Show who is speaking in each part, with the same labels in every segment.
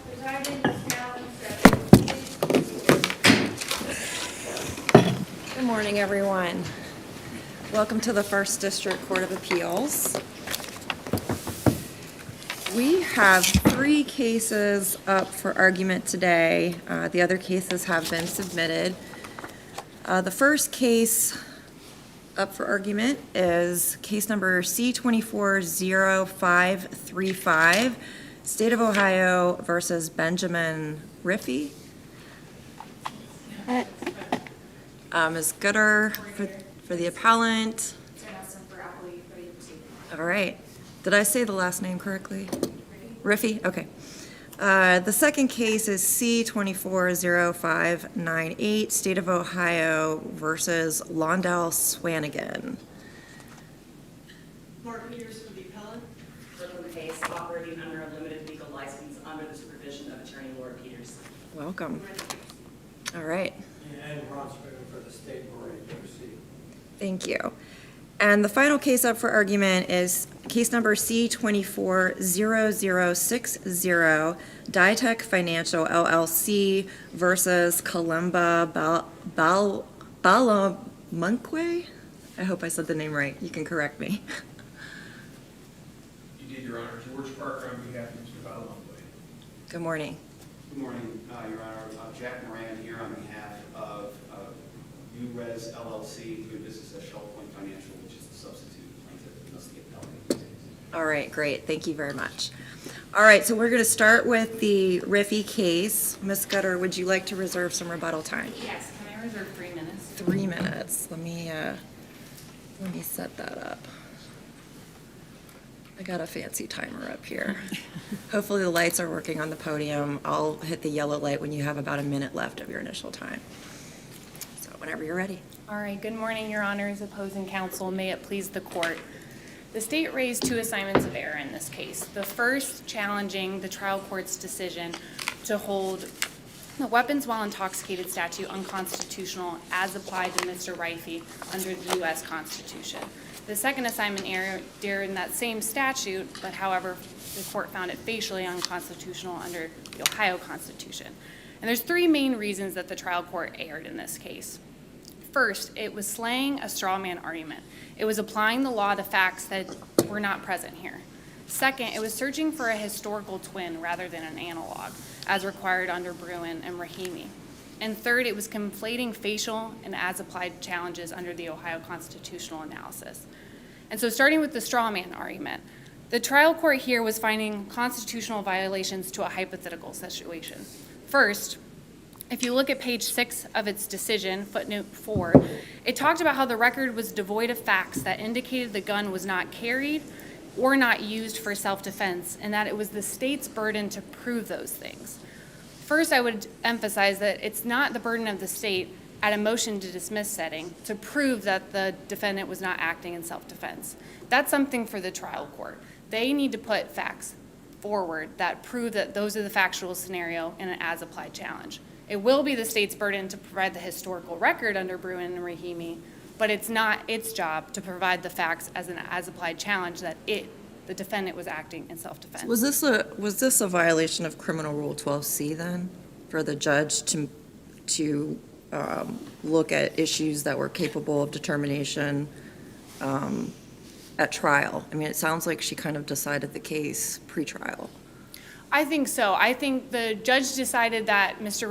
Speaker 1: Presiding is now in session.
Speaker 2: Good morning, everyone. Welcome to the First District Court of Appeals. We have 3 cases up for argument today. The other cases have been submitted. The first case up for argument is case number C-240535, State of Ohio versus Benjamin Riffey. Ms. Gooder for the appellant. All right. Did I say the last name correctly? Riffey? Okay. The second case is C-240598, State of Ohio versus Londell Swanigan.
Speaker 3: Laura Peters for the appellant.
Speaker 4: Brooklyn case operating under a limited legal license under the supervision of Attorney Laura Peters.
Speaker 2: Welcome. All right.
Speaker 5: And Ron Springer for the State Board of Proceed.
Speaker 2: Thank you. And the final case up for argument is case number C-240060, Ditech Financial LLC versus Kalemba Balamunkwe. I hope I said the name right. You can correct me.
Speaker 6: You did, Your Honor. George Parker on behalf of Mr. Balamunkwe.
Speaker 2: Good morning.
Speaker 7: Good morning, Your Honor. Jack Moran here on behalf of URES LLC, doing business as Shell Point Financial, which is the substitute plaintiff, and thus the appellant.
Speaker 2: All right, great. Thank you very much. All right, so we're going to start with the Riffey case. Ms. Gutter, would you like to reserve some rebuttal time?
Speaker 3: Yes, can I reserve 3 minutes?
Speaker 2: 3 minutes. Let me set that up. I got a fancy timer up here. Hopefully the lights are working on the podium. I'll hit the yellow light when you have about a minute left of your initial time. So whenever you're ready.
Speaker 3: All right, good morning, Your Honors, opposing counsel. May it please the court. The state raised 2 assignments of error in this case. The first challenging the trial court's decision to hold the weapons while intoxicated statute unconstitutional as applied to Mr. Riffey under the U.S. Constitution. The second assignment error in that same statute, but however, the court found it facially unconstitutional under the Ohio Constitution. And there's 3 main reasons that the trial court erred in this case. First, it was slaying a straw man argument. It was applying the law to facts that were not present here. Second, it was searching for a historical twin rather than an analog, as required under Bruin and Rahimi. And third, it was conflating facial and as-applied challenges under the Ohio constitutional analysis. And so starting with the straw man argument, the trial court here was finding constitutional violations to a hypothetical situation. First, if you look at page 6 of its decision, footnote 4, it talked about how the record was devoid of facts that indicated the gun was not carried or not used for self-defense, and that it was the state's burden to prove those things. First, I would emphasize that it's not the burden of the state at a motion to dismiss setting to prove that the defendant was not acting in self-defense. That's something for the trial court. They need to put facts forward that prove that those are the factual scenario in an as-applied challenge. It will be the state's burden to provide the historical record under Bruin and Rahimi, but it's not its job to provide the facts as an as-applied challenge that the defendant was acting in self-defense.
Speaker 2: Was this a violation of Criminal Rule 12C then, for the judge to look at issues that were capable of determination at trial? I mean, it sounds like she kind of decided the case pre-trial.
Speaker 3: I think so. I think the judge decided that Mr.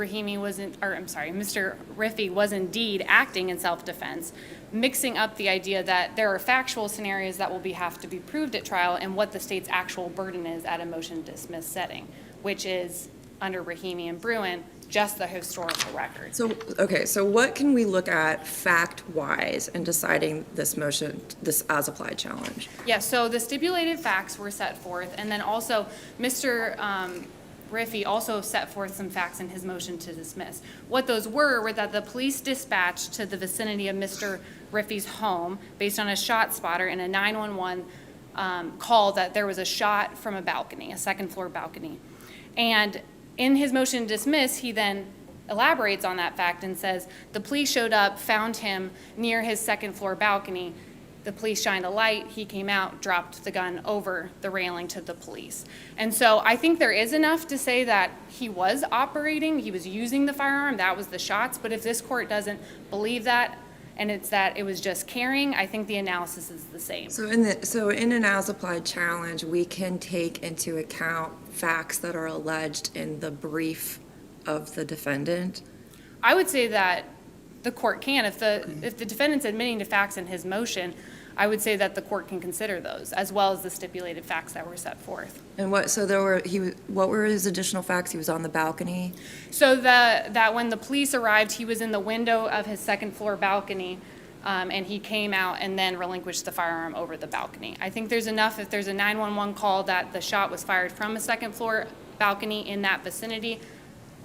Speaker 3: Riffey was indeed acting in self-defense, mixing up the idea that there are factual scenarios that will have to be proved at trial and what the state's actual burden is at a motion to dismiss setting, which is, under Rahimi and Bruin, just the historical record.
Speaker 2: So what can we look at fact-wise in deciding this motion, this as-applied challenge?
Speaker 3: Yeah, so the stipulated facts were set forth, and then also Mr. Riffey also set forth some facts in his motion to dismiss. What those were that the police dispatched to the vicinity of Mr. Riffey's home based on a shot spotter and a 911 call that there was a shot from a balcony, a second-floor balcony. And in his motion to dismiss, he then elaborates on that fact and says the police showed up, found him near his second-floor balcony, The police shined a light, he came out, dropped the gun over the railing to the police. And so I think there is enough to say that he was operating, he was using the firearm, that was the shots, but if this court doesn't believe that, and it's that it was just carrying, I think the analysis is the same.
Speaker 2: So in an as-applied challenge, we can take into account facts that are alleged in the brief of the defendant?
Speaker 3: I would say that the court can. If the defendant's admitting to facts in his motion, I would say that the court can consider those, as well as the stipulated facts that were set forth.
Speaker 2: And what were his additional facts? He was on the balcony?
Speaker 3: So that when the police arrived, he was in the window of his second floor balcony, and he came out and then relinquished the firearm over the balcony. I think there's enough, if there's a 911 call that the shot was fired from a second floor balcony in that vicinity,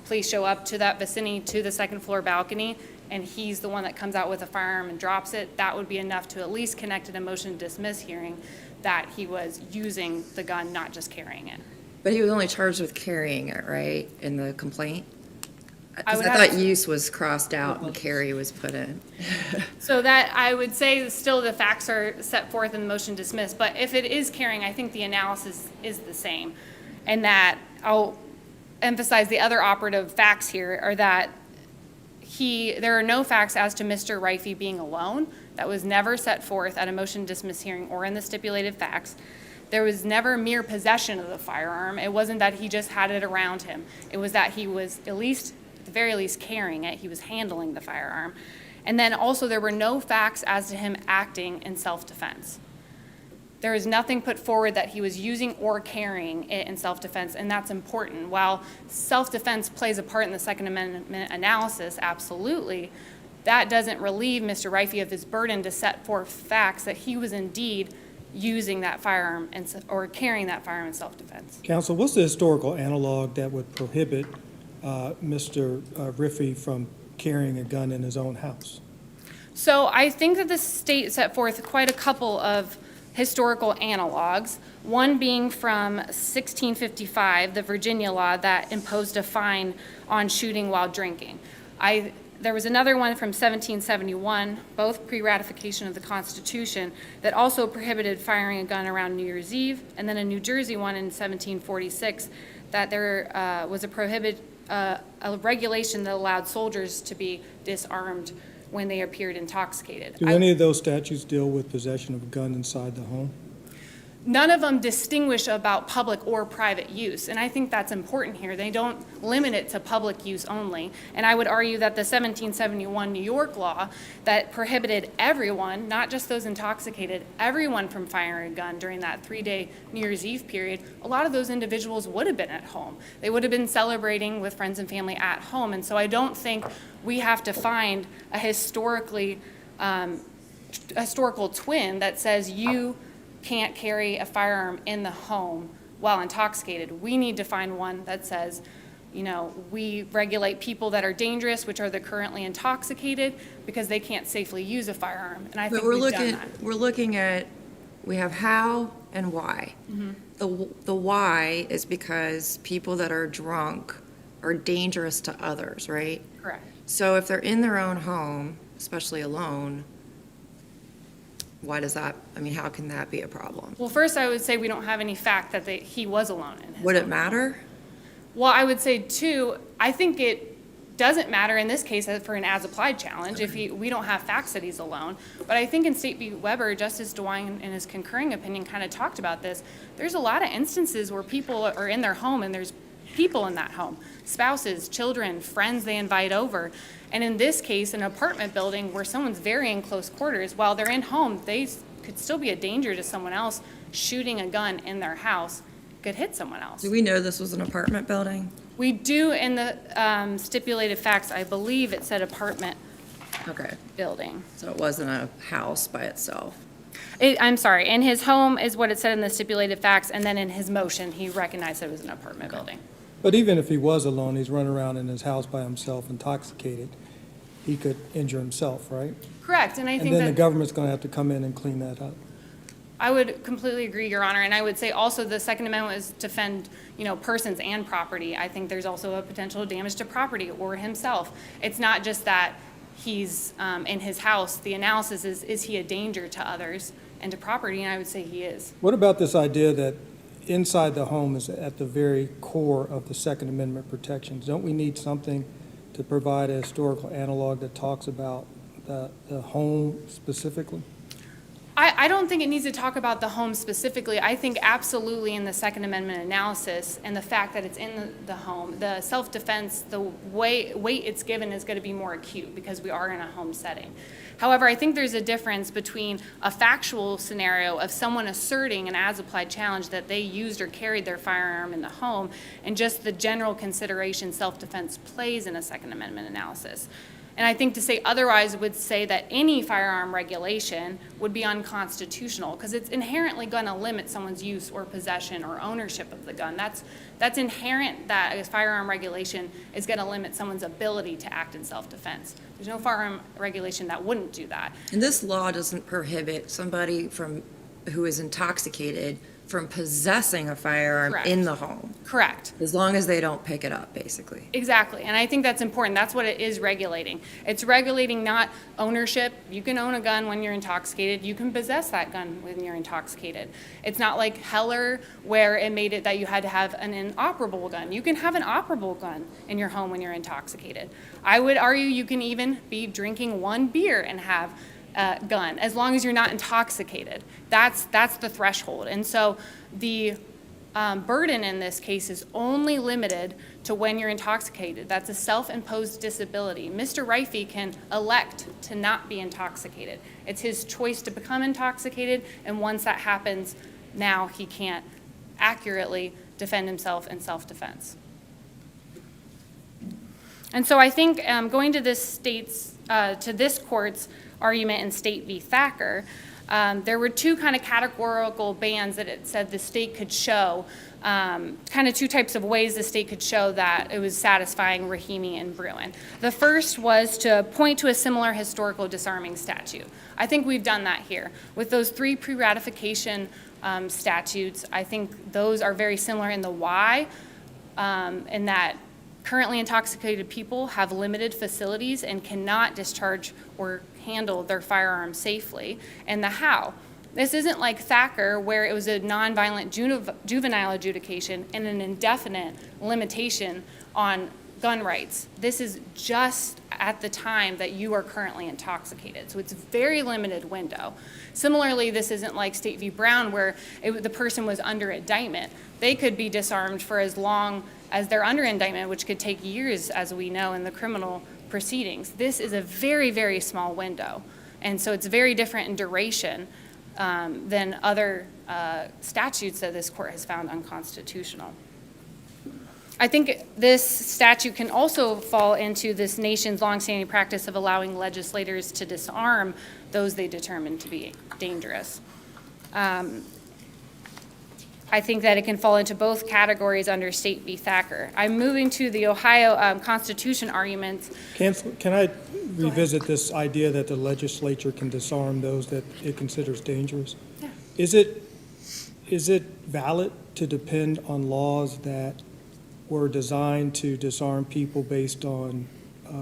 Speaker 3: police show up to that vicinity, to the second floor balcony, and he's the one that comes out with a firearm and drops it, that would be enough to at least connect in a motion to dismiss hearing that he was using the gun, not just carrying it.
Speaker 2: But he was only charged with carrying it, right, in the complaint?
Speaker 3: I
Speaker 2: Because
Speaker 3: would
Speaker 2: I
Speaker 3: have
Speaker 2: thought
Speaker 3: to-
Speaker 2: use was crossed out and carry was put in.
Speaker 3: So that, I would say still the facts are set forth in the motion to dismiss, but if it is carrying, I think the analysis is the same. And that, I'll emphasize the other operative facts here are that there are no facts as to Mr. Rifey being alone. That was never set forth at a motion to dismiss hearing or in the stipulated facts. There was never mere possession of the firearm. It wasn't that he just had it around him. It was that he was at the very least carrying it. He was handling the firearm. And then also there were no facts as to him acting in self-defense. There is nothing put forward that he was using or carrying it in self-defense, and that's important. While self-defense plays a part in the Second Amendment analysis, absolutely, that doesn't relieve Mr. Rifey of his burden to set forth facts that he was indeed using that firearm or carrying that firearm in self-defense.
Speaker 5: Counsel, what's the historical analog that would prohibit Mr. Rifey from carrying a gun in his own house?
Speaker 3: So I think that the state set forth quite a couple of historical analogs, one being from 1655, the Virginia law that imposed a fine on shooting while drinking. There was another one from 1771, both pre-ratification of the Constitution, that also prohibited firing a gun around New Year's Eve, and then a New Jersey one in 1746 that there was a regulation that allowed soldiers to be disarmed when they appeared intoxicated.
Speaker 5: Do any of those statutes deal with possession of a gun inside the home?
Speaker 3: None of them distinguish about public or private use, and I think that's important here. They don't limit it to public use only. And I would argue that the 1771 New York law that prohibited everyone, not just those intoxicated, everyone from firing a gun during that 3-day New Year's Eve period, a lot of those individuals would have been at home. They would have been celebrating with friends and family at home. And so I don't think we have to find a historical twin that says you can't carry a firearm in the home while intoxicated. We need to find one that says, we regulate people that are dangerous, which are the currently intoxicated, because they can't safely use a firearm. And I think we've done that.
Speaker 2: We're looking at, we have how and why. The why is because people that are drunk are dangerous to others, right?
Speaker 3: Correct.
Speaker 2: So if they're in their own home, especially alone, why does that, how can that be a problem?
Speaker 3: Well, first I would say we don't have any fact that he was alone in his
Speaker 2: Would it
Speaker 3: home.
Speaker 2: matter?
Speaker 3: Well, I would say, too, I think it doesn't matter in this case for an as-applied challenge if we don't have facts that he's alone. But I think in State v. Weber, Justice DeWine in his concurring opinion kind of talked about this. There's a lot of instances where people are in their home and there's people in that home, spouses, children, friends they invite over. And in this case, an apartment building where someone's very in close quarters, while they're in home, they could still be a danger to someone else. Shooting a gun in their house could hit someone else.
Speaker 2: Do we know this was an apartment building?
Speaker 3: We do in the stipulated facts, I believe it said apartment
Speaker 2: Okay,
Speaker 3: building.
Speaker 2: so it wasn't a house by itself.
Speaker 3: I'm sorry, in his home is what it said in the stipulated facts, and then in his motion, he recognized it was an apartment building.
Speaker 5: But even if he was alone, he's running around in his house by himself intoxicated, he could injure himself, right?
Speaker 3: Correct, and I
Speaker 5: And
Speaker 3: think
Speaker 5: then the
Speaker 3: that
Speaker 5: government's going to have to come in and clean that up.
Speaker 3: I would completely agree, Your Honor, and I would say also the Second Amendment is to defend, persons and property. I think there's also a potential damage to property or himself. It's not just that he's in his house, the analysis is he a danger to others and to property? And I would say he is.
Speaker 5: What about this idea that inside the home is at the very core of the Second Amendment protections? Don't we need something to provide a historical analog that talks about the home specifically?
Speaker 3: I don't think it needs to talk about the home specifically. I think absolutely in the Second Amendment analysis and the fact that it's in the home, the self-defense, the weight it's given is going to be more acute because we are in a home setting. However, I think there's a difference between a factual scenario of someone asserting an as-applied challenge that they used or carried their firearm in the home and just the general consideration self-defense plays in a Second Amendment analysis. And I think to say otherwise would say that any firearm regulation would be unconstitutional because it's inherently going to limit someone's use or possession or ownership of the gun. That's inherent that a firearm regulation is going to limit someone's ability to act in self-defense. There's no firearm regulation that wouldn't do that.
Speaker 2: And this law doesn't prohibit somebody who is intoxicated from possessing a firearm
Speaker 3: Correct.
Speaker 2: in the home,
Speaker 3: Correct.
Speaker 2: as long as they don't pick it up, basically.
Speaker 3: Exactly, and I think that's important. That's what it is regulating. It's regulating not ownership. You can own a gun when you're intoxicated. You can possess that gun when you're intoxicated. It's not like Heller where it made it that you had to have an inoperable gun. You can have an operable gun in your home when you're intoxicated. I would argue you can even be drinking one beer and have gun, as long as you're not intoxicated. That's the threshold. And so the burden in this case is only limited to when you're intoxicated. That's a self-imposed disability. Mr. Rifey can elect to not be intoxicated. It's his choice to become intoxicated, and once that happens, now he can't accurately defend himself in self-defense. And so I think going to this court's argument in State v. Thacker, there were two kind of categorical bans that it said the state could show, kind of two types of ways the state could show that it was satisfying Rahimi and Bruin. The first was to point to a similar historical disarming statute. I think we've done that here. With those three pre-ratification statutes, I think those are very similar in the why, in that currently intoxicated people have limited facilities and cannot discharge or handle their firearms safely, and the how. This isn't like Thacker, where it was a nonviolent juvenile adjudication and an indefinite limitation on gun rights. This is just at the time that you are currently intoxicated, so it's a very limited window. Similarly, this isn't like State v. Brown, where the person was under indictment. They could be disarmed for as long as they're under indictment, which could take years, as we know, in the criminal proceedings. This is a very, very small window, and so it's very different in duration than other statutes that this court has found unconstitutional. I think this statute can also fall into this nation's longstanding practice of allowing legislators to disarm those they determine to be dangerous. I think that it can fall into both categories under State v. Thacker. I'm moving to the Ohio Constitution arguments.
Speaker 5: Can I revisit this idea that the legislature can disarm those that it considers dangerous?
Speaker 3: Yeah.
Speaker 5: Is it valid to depend on laws that were designed to disarm people based on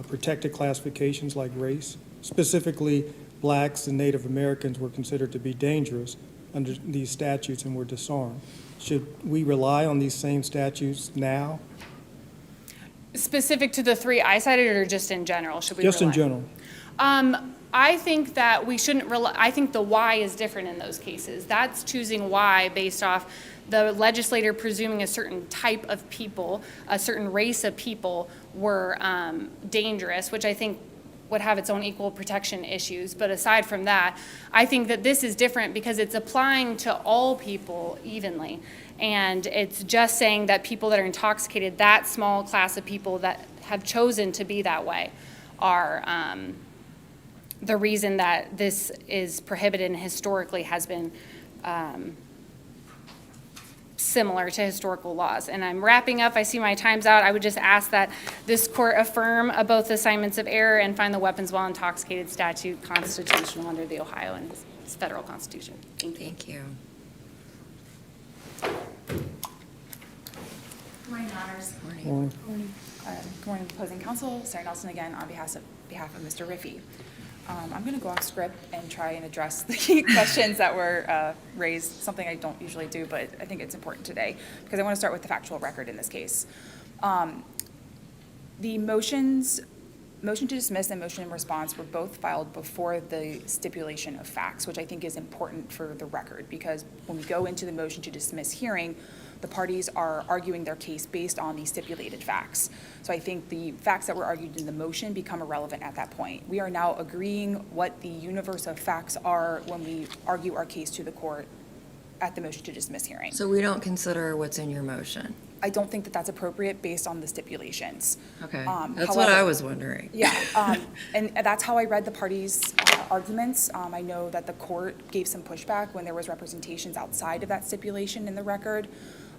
Speaker 5: protected classifications like race? Specifically, blacks and Native Americans were considered to be dangerous under these statutes and were disarmed. Should we rely on these same statutes now?
Speaker 3: Specific to the three I cited, or just in general? Should we
Speaker 5: Just in
Speaker 3: rely?
Speaker 5: general.
Speaker 3: I think that we shouldn't rely. I think the why is different in those cases. That's choosing why based off the legislator presuming a certain type of people, a certain race of people were dangerous, which I think would have its own equal protection issues. But aside from that, I think that this is different because it's applying to all people evenly. And it's just saying that people that are intoxicated, that small class of people that have chosen to be that way, are the reason that this is prohibited and historically has been similar to historical laws. And I'm wrapping up. I see my time's out. I would just ask that this court affirm both assignments of error and find the weapons while intoxicated statute constitutional under the Ohio and its federal constitution. Thank you.
Speaker 2: Thank you.
Speaker 8: Good morning, Honors.
Speaker 2: Morning.
Speaker 5: Morning.
Speaker 8: Good morning, opposing counsel. Sarah Nelson again on behalf behalf of Mr. Riffy. I'm going to go off script and try and address the questions that were raised, something I don't usually do, but I think it's important today, because I want to start with the factual record in this case. The motion to dismiss and motion in response were both filed before the stipulation of facts, which I think is important for the record, because when we go into the motion to dismiss hearing, the parties are arguing their case based on the stipulated facts. So I think the facts that were argued in the motion become irrelevant at that point. We are now agreeing what the universe of facts are when we argue our case to the court at the motion to dismiss hearing.
Speaker 2: So we don't consider what's in your motion?
Speaker 8: I don't think that that's appropriate based on the stipulations.
Speaker 2: Okay,
Speaker 8: Um,
Speaker 2: that's what
Speaker 8: however-
Speaker 2: I was wondering.
Speaker 8: Yeah, and that's how I read the parties' arguments. I know that the court gave some pushback when there was representations outside of that stipulation in the record.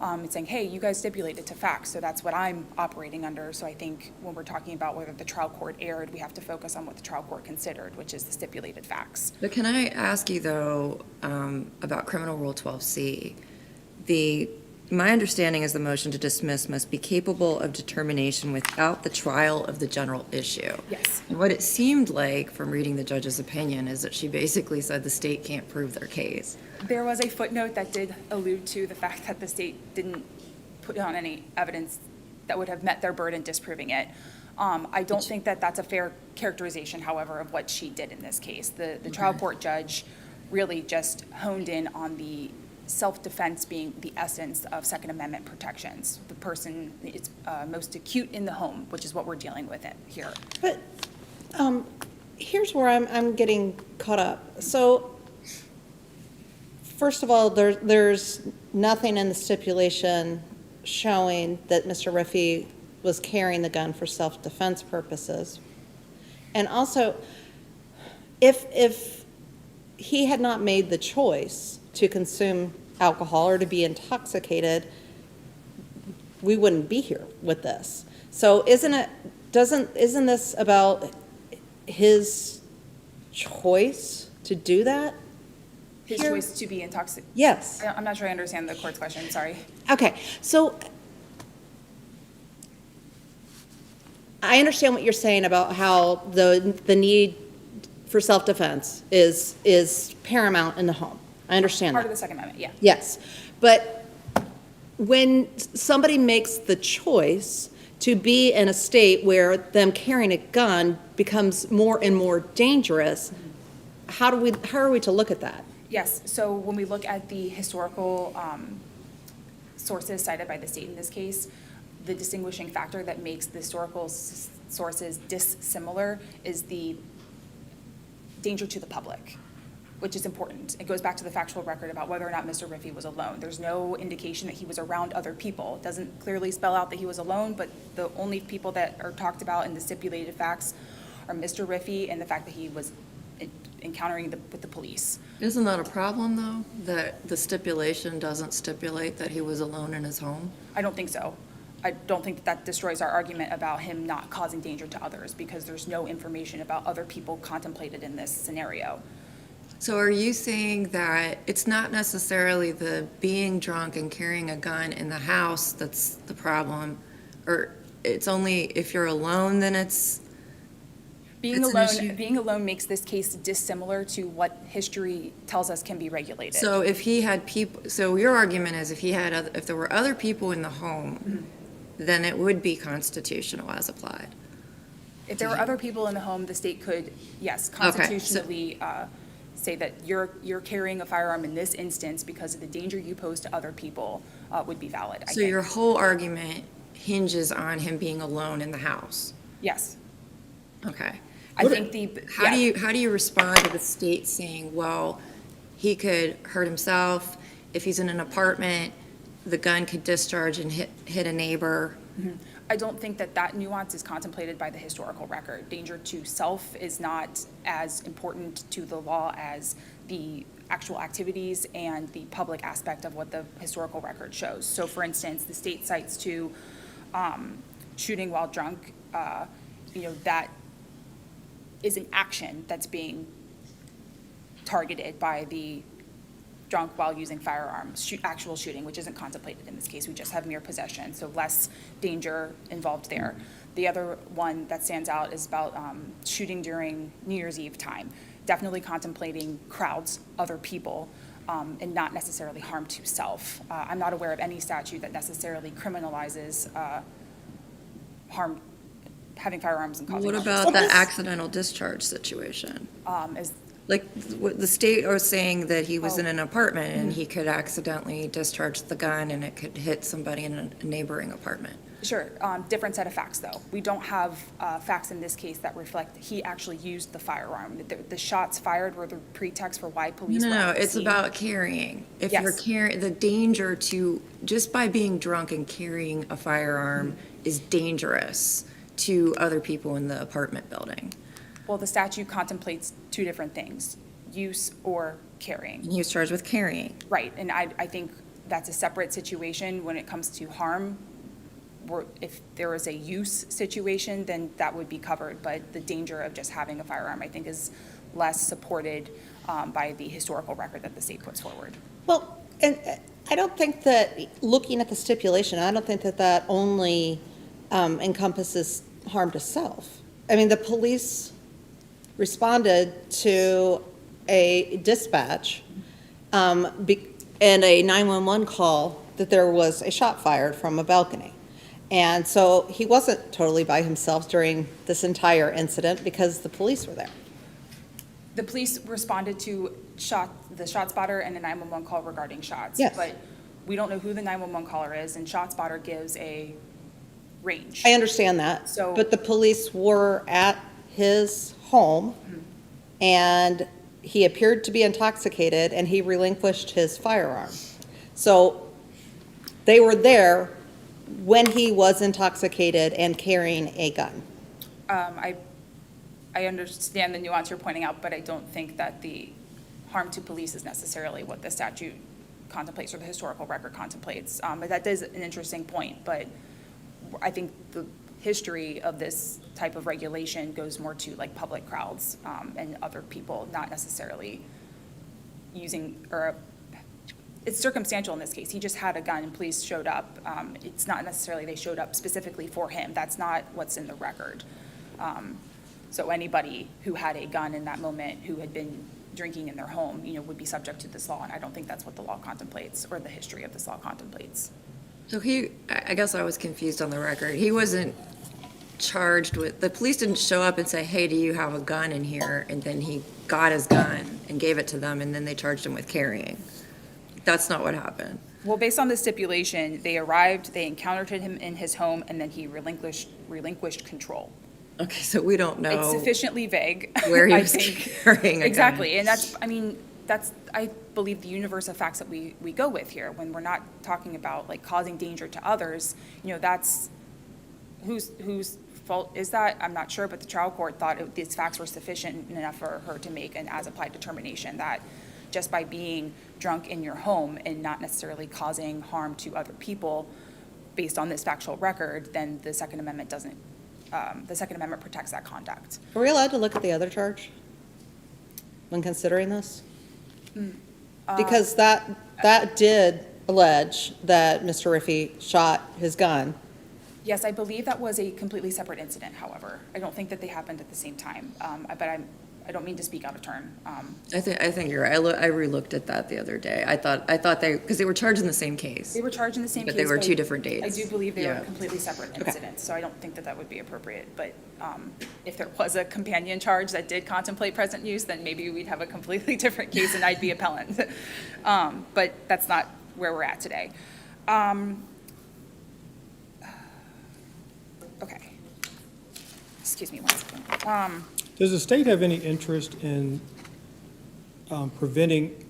Speaker 8: It's saying, hey, you guys stipulated to facts, so that's what I'm operating under. So I think when we're talking about whether the trial court erred, we have to focus on what the trial court considered, which is the stipulated facts.
Speaker 2: But can I ask you, though, about Criminal Rule 12C? My understanding is the motion to dismiss must be capable of determination without the trial of the general issue.
Speaker 8: Yes.
Speaker 2: And what it seemed like from reading the judge's opinion is that she basically said the state can't prove their case.
Speaker 8: There was a footnote that did allude to the fact that the state didn't put on any evidence that would have met their burden disproving it. I don't think that that's a fair characterization, however, of what she did in this case. The trial court judge really just honed in on the self-defense being the essence of Second Amendment protections. The person is most acute in the home, which is what we're dealing with here.
Speaker 9: But here's where I'm getting caught up. So, first of all, there's nothing in the stipulation showing that Mr. Riffy was carrying the gun for self-defense purposes. And also, if he had not made the choice to consume alcohol or to be intoxicated, we wouldn't be here with this. So isn't this about his choice to do that?
Speaker 8: His
Speaker 9: Here-
Speaker 8: choice to be intoxicated.
Speaker 9: Yes.
Speaker 8: I'm not sure I understand the court's question, sorry.
Speaker 9: Okay, so I understand what you're saying about how the need for self-defense is paramount in the home. I understand
Speaker 8: Part
Speaker 9: that.
Speaker 8: of the Second Amendment, yeah.
Speaker 9: Yes, but when somebody makes the choice to be in a state where them carrying a gun becomes more and more dangerous, how are we to look at that?
Speaker 8: Yes, so when we look at the historical sources cited by the state in this case, the distinguishing factor that makes the historical sources dissimilar is the danger to the public, which is important. It goes back to the factual record about whether or not Mr. Riffy was alone. There's no indication that he was around other people. It doesn't clearly spell out that he was alone, but the only people that are talked about in the stipulated facts are Mr. Riffy and the fact that he was encountering with the police.
Speaker 2: Isn't that a problem, though, that the stipulation doesn't stipulate that he was alone in his home?
Speaker 8: I don't think so. I don't think that destroys our argument about him not causing danger to others, because there's no information about other people contemplated in this scenario.
Speaker 2: So are you saying that it's not necessarily the being drunk and carrying a gun in the house that's the problem? Or it's only if you're alone, then it's an issue?
Speaker 8: Being alone makes this case dissimilar to what history tells us can be regulated.
Speaker 2: So if he had people, so your argument is if there were other people in the home, then it would be constitutional as applied.
Speaker 8: If there were other people in the home, the state could, yes, constitutionally say that you're carrying a firearm in this instance because of the danger you pose to other people would be valid, I
Speaker 2: So
Speaker 8: think.
Speaker 2: your whole argument hinges on him being alone in the house?
Speaker 8: Yes.
Speaker 2: Okay.
Speaker 8: I think
Speaker 2: How do you respond to the state saying, well, he could hurt himself, if he's in an apartment, the gun could discharge and hit a neighbor?
Speaker 8: I don't think that nuance is contemplated by the historical record. Danger to self is not as important to the law as the actual activities and the public aspect of what the historical record shows. So for instance, the state cites to shooting while drunk, that is an action that's being targeted by the drunk while using firearms, actual shooting, which isn't contemplated in this case. We just have mere possession, so less danger involved there. The other one that stands out is about shooting during New Year's Eve time, definitely contemplating crowds, other people, and not necessarily harm to self. I'm not aware of any statute that necessarily criminalizes having firearms and causing
Speaker 2: What
Speaker 8: harm to
Speaker 2: about the
Speaker 8: self.
Speaker 2: accidental discharge situation?
Speaker 8: Is
Speaker 2: Like, the state was saying that he was in
Speaker 8: Oh.
Speaker 2: an apartment and he could accidentally discharge the gun and it could hit somebody in a neighboring apartment.
Speaker 8: Sure, different set of facts, though. We don't have facts in this case that reflect that he actually used the firearm. The shots fired were the pretext for why police were
Speaker 2: No,
Speaker 8: on the
Speaker 2: it's
Speaker 8: scene.
Speaker 2: about carrying. If you're
Speaker 8: Yes.
Speaker 2: carrying, the danger to, just by being drunk and carrying a firearm is dangerous to other people in the apartment building.
Speaker 8: Well, the statute contemplates two different things, use or carrying.
Speaker 2: And he was charged with carrying.
Speaker 8: Right, and I think that's a separate situation when it comes to harm. If there is a use situation, then that would be covered, but the danger of just having a firearm, I think, is less supported by the historical record that the state puts forward.
Speaker 9: Well, and I don't think that, looking at the stipulation, I don't think that that only encompasses harm to self. I mean, the police responded to a dispatch and a 911 call that there was a shot fired from a balcony. And so he wasn't totally by himself during this entire incident because the police were there.
Speaker 8: The police responded to the shot spotter and a 911 call regarding shots.
Speaker 9: Yes.
Speaker 8: But we don't know who the 911 caller is, and shot spotter gives a range.
Speaker 9: I understand that.
Speaker 8: So-
Speaker 9: But the police were at his home, and he appeared to be intoxicated, and he relinquished his firearm. So they were there when he was intoxicated and carrying a gun.
Speaker 8: I understand the nuance you're pointing out, but I don't think that the harm to police is necessarily what the statute contemplates or the historical record contemplates. But that is an interesting point, but I think the history of this type of regulation goes more to like public crowds and other people, not necessarily using, or it's circumstantial in this case. He just had a gun and police showed up. It's not necessarily they showed up specifically for him. That's not what's in the record. So anybody who had a gun in that moment who had been drinking in their home, would be subject to this law, and I don't think that's what the law contemplates or the history of this law contemplates.
Speaker 2: So I guess I was confused on the record. He wasn't charged with, the police didn't show up and say, hey, do you have a gun in here? And then he got his gun and gave it to them, and then they charged him with carrying. That's not what happened.
Speaker 8: Well, based on the stipulation, they arrived, they encountered him in his home, and then he relinquished control.
Speaker 2: Okay, so we don't know.
Speaker 8: It's sufficiently vague.
Speaker 2: Where he
Speaker 8: I
Speaker 2: was
Speaker 8: think.
Speaker 2: carrying a gun.
Speaker 8: Exactly, and that's, I believe, the universe of facts that we go with here. When we're not talking about like causing danger to others, that's, whose fault is that? I'm not sure, but the trial court thought these facts were sufficient enough for her to make an as-applied determination that just by being drunk in your home and not necessarily causing harm to other people, based on this factual record, then the Second Amendment doesn't, the Second Amendment protects that conduct.
Speaker 9: Are we allowed to look at the other charge when considering this? Because that did allege that Mr. Riffey shot his gun.
Speaker 8: Yes, I believe that was a completely separate incident, however. I don't think that they happened at the same time, but I don't mean to speak out of turn.
Speaker 2: I think you're right. I re-looked at that the other day. I thought because they were charged in the same case.
Speaker 8: They were charged in the same case.
Speaker 2: But they were two different dates.
Speaker 8: I do believe they were
Speaker 2: Yeah.
Speaker 8: completely separate
Speaker 2: Okay.
Speaker 8: incidents, so I don't think that that would be appropriate. But if there was a companion charge that did contemplate present use, then maybe we'd have a completely different case and I'd be appellant. But that's not where we're at today. Okay. Excuse me one second.
Speaker 5: Does the state have any interest in preventing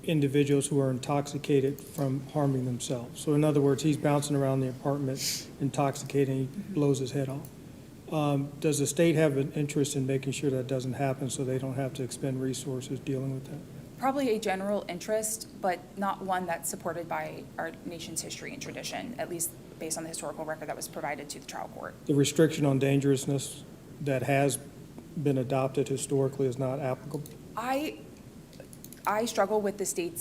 Speaker 5: individuals who are intoxicated from harming themselves? So in other words, he's bouncing around the apartment intoxicated and he blows his head off. Does the state have an interest in making sure that doesn't happen so they don't have to expend resources dealing with that?
Speaker 8: Probably a general interest, but not one that's supported by our nation's history and tradition, at least based on the historical record that was provided to the trial court.
Speaker 5: The restriction on dangerousness that has been adopted historically is not applicable?
Speaker 8: I struggle with the state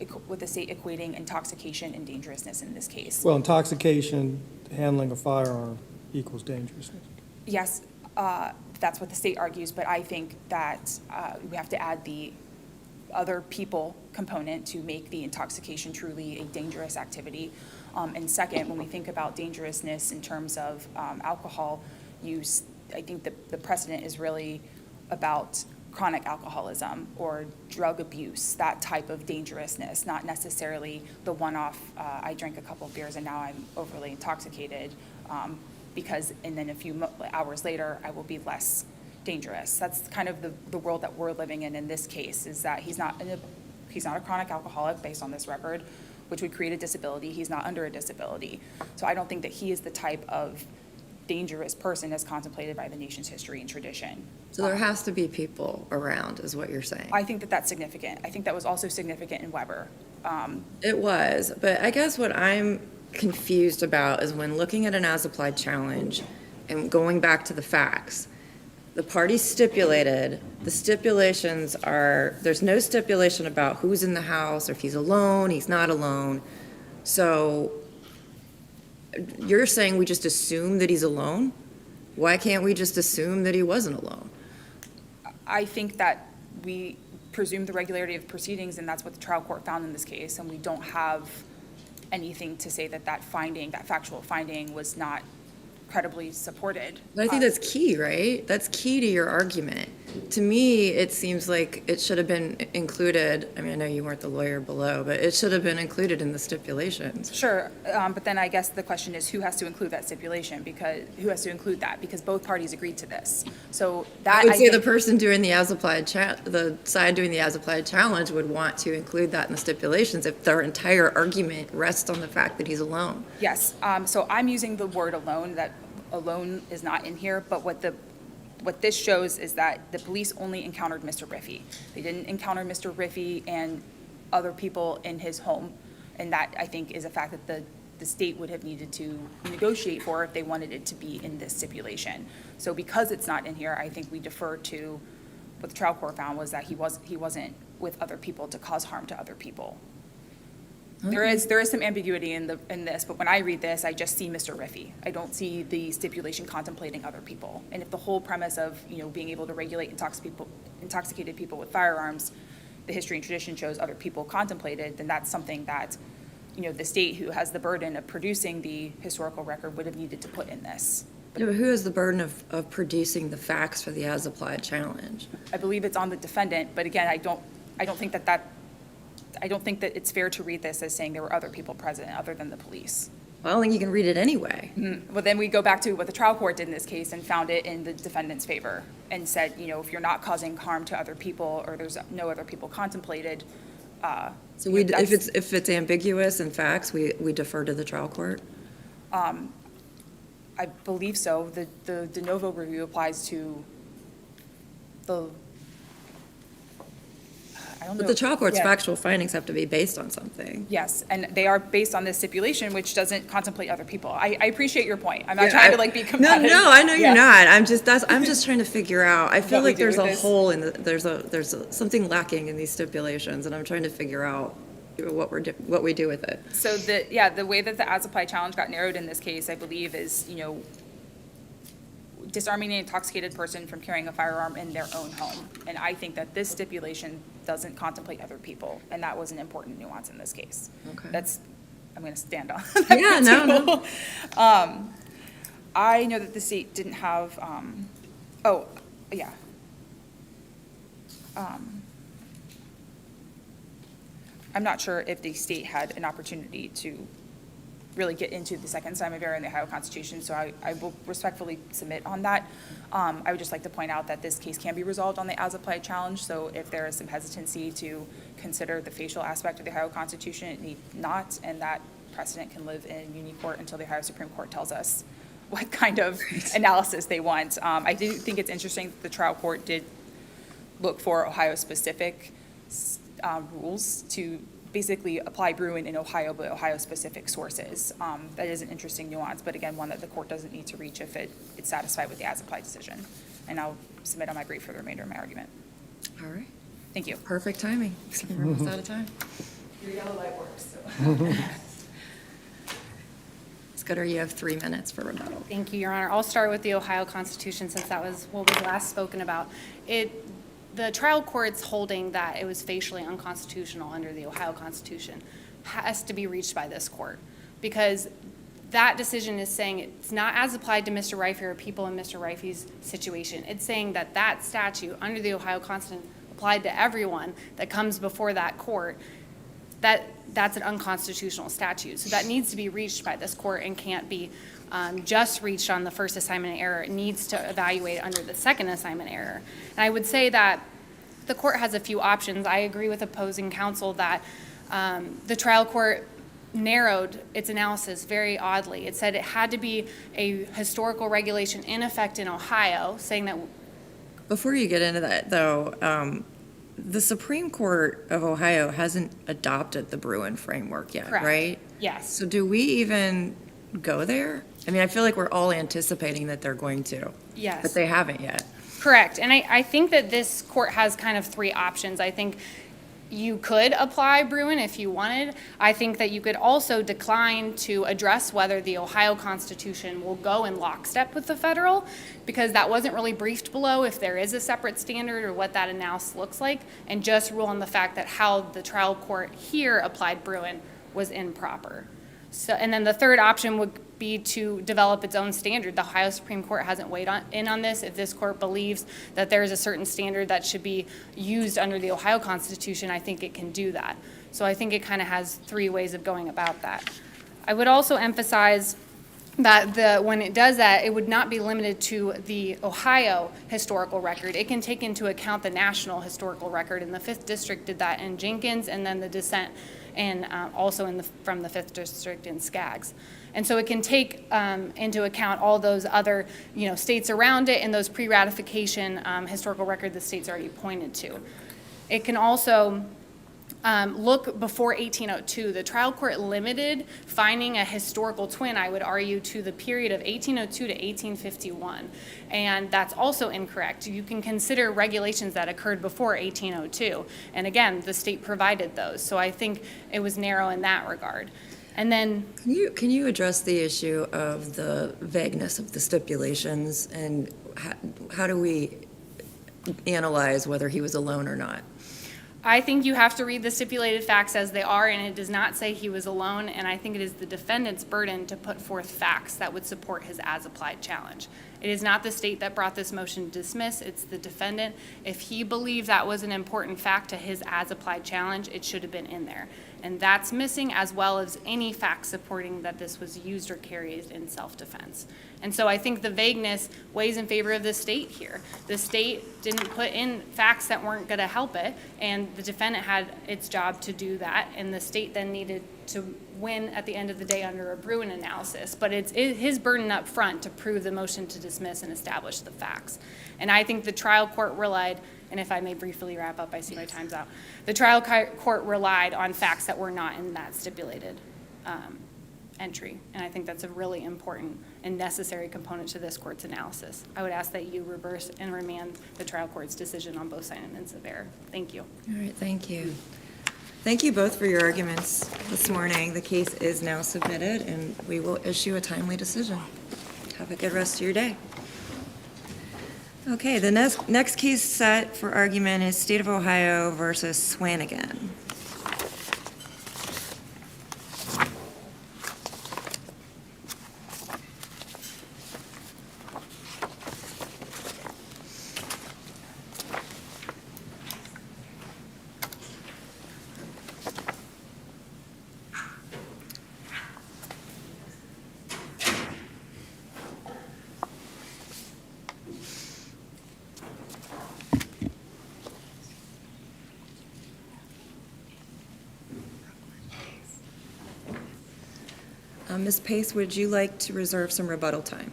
Speaker 8: equating intoxication and dangerousness in this case.
Speaker 5: Well, intoxication, handling a firearm, equals dangerousness.
Speaker 8: Yes, that's what the state argues, but I think that we have to add the other people component to make the intoxication truly a dangerous activity. And second, when we think about dangerousness in terms of alcohol use, I think the precedent is really about chronic alcoholism or drug abuse, that type of dangerousness, not necessarily the one-off, I drank a couple of beers and now I'm overly intoxicated, and then a few hours later, I will be less dangerous. That's kind of the world that we're living in this case, is that he's not a chronic alcoholic based on this record, which would create a disability. He's not under a disability. So I don't think that he is the type of dangerous person as contemplated by the nation's history and tradition.
Speaker 2: So there has to be people around, is what you're saying?
Speaker 8: I think that that's significant. I think that was also significant in Weber.
Speaker 2: It was, but I guess what I'm confused about is when looking at an as-applied challenge and going back to the facts, the parties stipulated, the stipulations are, there's no stipulation about who's in the house, or if he's alone, he's not alone. So you're saying we just assume that he's alone? Why can't we just assume that he wasn't alone?
Speaker 8: I think that we presume the regularity of proceedings, and that's what the trial court found in this case, and we don't have anything to say that that factual finding was not credibly supported.
Speaker 2: But I think that's key, right? That's key to your argument. To me, it seems like it should have been included. I mean, I know you weren't the lawyer below, but it should have been included in the stipulations.
Speaker 8: Sure, but then I guess the question is who has to include that stipulation, because both parties agreed to this. So that
Speaker 2: I would say the
Speaker 8: think-
Speaker 2: person doing the as-applied the side doing the as-applied challenge would want to include that in the stipulations if their entire argument rests on the fact that he's alone.
Speaker 8: Yes, so I'm using the word alone, that alone is not in here, but what this shows is that the police only encountered Mr. Riffey. They didn't encounter Mr. Riffey and other people in his home, and that, I think, is a fact that the state would have needed to negotiate for if they wanted it to be in this stipulation. So because it's not in here, I think we defer to what the trial court found was that he wasn't with other people to cause harm to other people. There is some ambiguity in this, but when I read this, I just see Mr. Riffey. I don't see the stipulation contemplating other people. And if the whole premise of, being able to regulate intoxicated people with firearms, the history and tradition shows other people contemplated, then that's something that, the state, who has the burden of producing the historical record, would have needed to put in this.
Speaker 2: Yeah, but who has the burden of producing the facts for the as-applied challenge?
Speaker 8: I believe it's on the defendant, but again, I don't think that it's fair to read this as saying there were other people present other than the police.
Speaker 2: I don't think you can read it anyway.
Speaker 8: Well, then we go back to what the trial court did in this case and found it in the defendant's favor and said, if you're not causing harm to other people or there's no other people contemplated.
Speaker 2: So if it's ambiguous in facts, we defer to the trial court?
Speaker 8: I believe so. The de novo review applies to I don't know.
Speaker 2: But the trial court's
Speaker 8: Yeah.
Speaker 2: factual findings have to be based on something.
Speaker 8: Yes, and they are based on this stipulation, which doesn't contemplate other people. I appreciate your point. I'm not trying to be combative.
Speaker 2: No, I know
Speaker 8: Yeah.
Speaker 2: you're not. I'm just trying to figure out. I feel
Speaker 8: What we
Speaker 2: like
Speaker 8: do
Speaker 2: there's
Speaker 8: with
Speaker 2: a
Speaker 8: this.
Speaker 2: hole in there's something lacking in these stipulations, and I'm trying to figure out what we do with it.
Speaker 8: So the way that the as-applied challenge got narrowed in this case, I believe, is, disarming an intoxicated person from carrying a firearm in their own home. And I think that this stipulation doesn't contemplate other people, and that was an important nuance in this case.
Speaker 2: Okay.
Speaker 8: I'm going to stand on.
Speaker 2: Yeah, no.
Speaker 8: I know that the state didn't have, I'm not sure if the state had an opportunity to really get into the second assignment of error in the Ohio Constitution, so I will respectfully submit on that. I would just like to point out that this case can be resolved on the as-applied challenge, so if there is some hesitancy to consider the facial aspect of the Ohio Constitution, it need not, and that precedent can live in muni court until the Ohio Supreme Court tells us what kind of analysis they want. I do think it's interesting that the trial court did look for Ohio-specific rules to basically apply Bruin in Ohio, but Ohio-specific sources. That is an interesting nuance, but again, one that the court doesn't need to reach if it's satisfied with the as-applied decision. And I'll submit on my brief for the remainder of my argument.
Speaker 2: All right.
Speaker 8: Thank you.
Speaker 2: Perfect timing. We're almost out of time.
Speaker 8: Your yellow light works, so.
Speaker 2: Scudder, you have 3 minutes for rebuttal.
Speaker 3: Thank you, Your Honor. I'll start with the Ohio Constitution since that was what was last spoken about. The trial court's holding that it was facially unconstitutional under the Ohio Constitution has to be reached by this court, because that decision is saying it's not as applied to Mr. Rifey or people in Mr. Rifey's situation. It's saying that that statute under the Ohio Constitution applied to everyone that comes before that court, that's an unconstitutional statute. So that needs to be reached by this court and can't be just reached on the first assignment error. It needs to evaluate under the second assignment error. And I would say that the court has a few options. I agree with opposing counsel that the trial court narrowed its analysis very oddly. It said it had to be a historical regulation in effect in Ohio, saying that.
Speaker 2: Before you get into that, though, the Supreme Court of Ohio hasn't adopted the Bruin framework yet,
Speaker 3: Correct.
Speaker 2: right?
Speaker 3: Yes.
Speaker 2: So do we even go there? I mean, I feel like we're all anticipating that they're going to.
Speaker 3: Yes.
Speaker 2: But they haven't yet.
Speaker 3: Correct. And I think that this court has kind of three options. I think you could apply Bruin if you wanted. I think that you could also decline to address whether the Ohio Constitution will go in lockstep with the federal, because that wasn't really briefed below if there is a separate standard or what that analysis looks like, and just rule on the fact that how the trial court here applied Bruin was improper. So, and then the third option would be to develop its own standard. The Ohio Supreme Court hasn't weighed in on this. If this court believes that there is a certain standard that should be used under the Ohio Constitution, I think it can do that. So I think it kind of has three ways of going about that. I would also emphasize that when it does that, it would not be limited to the Ohio historical record. It can take into account the national historical record, and the 5th District did that in Jenkins, and then the dissent and also from the 5th District in Skaggs. And so it can take into account all those other, states around it and those pre-ratification historical record the state's already pointed to. It can also look before 1802. The trial court limited finding a historical twin, I would argue, to the period of 1802 to 1851. And that's also incorrect. You can consider regulations that occurred before 1802. And again, the state provided those. So I think it was narrow in that regard. And then,
Speaker 2: Can you address the issue of the vagueness of the stipulations, and how do we analyze whether he was alone or not?
Speaker 3: I think you have to read the stipulated facts as they are, and it does not say he was alone, and I think it is the defendant's burden to put forth facts that would support his as-applied challenge. It is not the state that brought this motion to dismiss, it's the defendant. If he believed that was an important fact to his as-applied challenge, it should have been in there. And that's missing, as well as any facts supporting that this was used or carried in self-defense. And so I think the vagueness weighs in favor of the state here. The state didn't put in facts that weren't going to help it, and the defendant had its job to do that, and the state then needed to win at the end of the day under a Bruin analysis. But it's his burden up front to prove the motion to dismiss and establish the facts. And I think the trial court relied, and if I may briefly wrap up, I see my time's out. The trial court relied on facts that were not in that stipulated entry. And I think that's a really important and necessary component to this court's analysis. I would ask that you reverse and remand the trial court's decision on both assignments of error. Thank you.
Speaker 2: All right, thank you. Thank you both for your arguments this morning. The case is now submitted, and we will issue a timely decision. Have a good rest of your day. Okay, the next case set for argument is State of Ohio versus Swanigan. Ms. Pace, would you like to reserve some rebuttal time?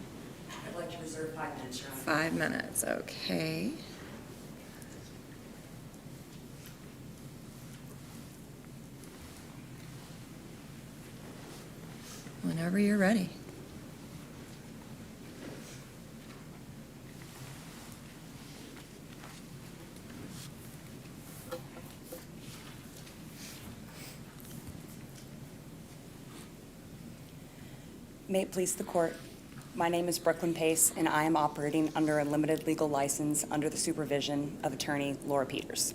Speaker 4: I'd like to reserve 5 minutes, Your Honor.
Speaker 2: 5 minutes, okay. Whenever you're ready.
Speaker 10: May it please the court. My name is Brooklyn Pace, and I am operating under a limited legal license under the supervision of attorney Laura Peters.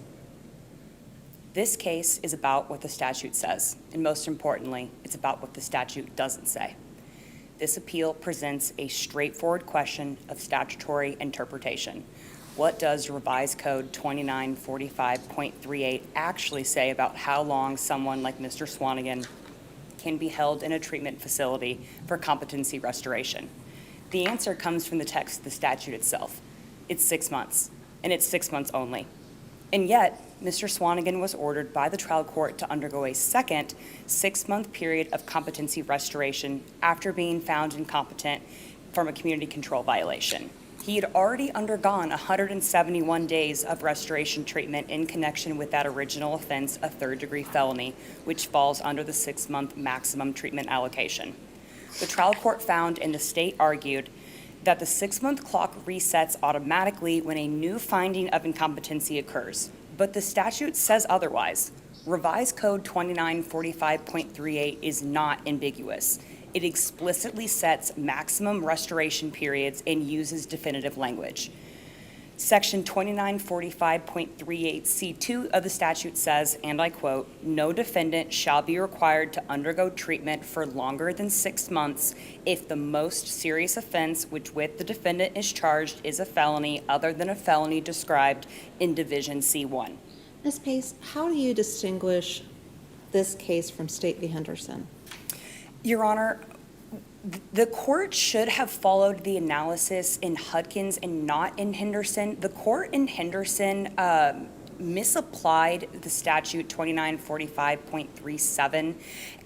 Speaker 10: This case is about what the statute says, and most importantly, it's about what the statute doesn't say. This appeal presents a straightforward question of statutory interpretation. What does Revised Code 2945.38 actually say about how long someone like Mr. Swanigan can be held in a treatment facility for competency restoration? The answer comes from the text of the statute itself. It's 6 months, and it's 6 months only. And yet, Mr. Swanigan was ordered by the trial court to undergo a second 6-month period of competency restoration after being found incompetent from a community control violation. He had already undergone 171 days of restoration treatment in connection with that original offense, a third-degree felony, which falls under the 6-month maximum treatment allocation. The trial court found and the state argued that the 6-month clock resets automatically when a new finding of incompetency occurs. But the statute says otherwise. Revised Code 2945.38 is not ambiguous. It explicitly sets maximum restoration periods and uses definitive language. Section 2945.38C2 of the statute says, and I quote, "No defendant shall be required to undergo treatment for longer than 6 months if the most serious offense which with the defendant is charged is a felony other than a felony described in Division C1.
Speaker 9: Ms. Pace, how do you distinguish this case from State v. Henderson?
Speaker 10: Your Honor, the court should have followed the analysis in Hudkins and not in Henderson. The court in Henderson misapplied the statute 2945.37,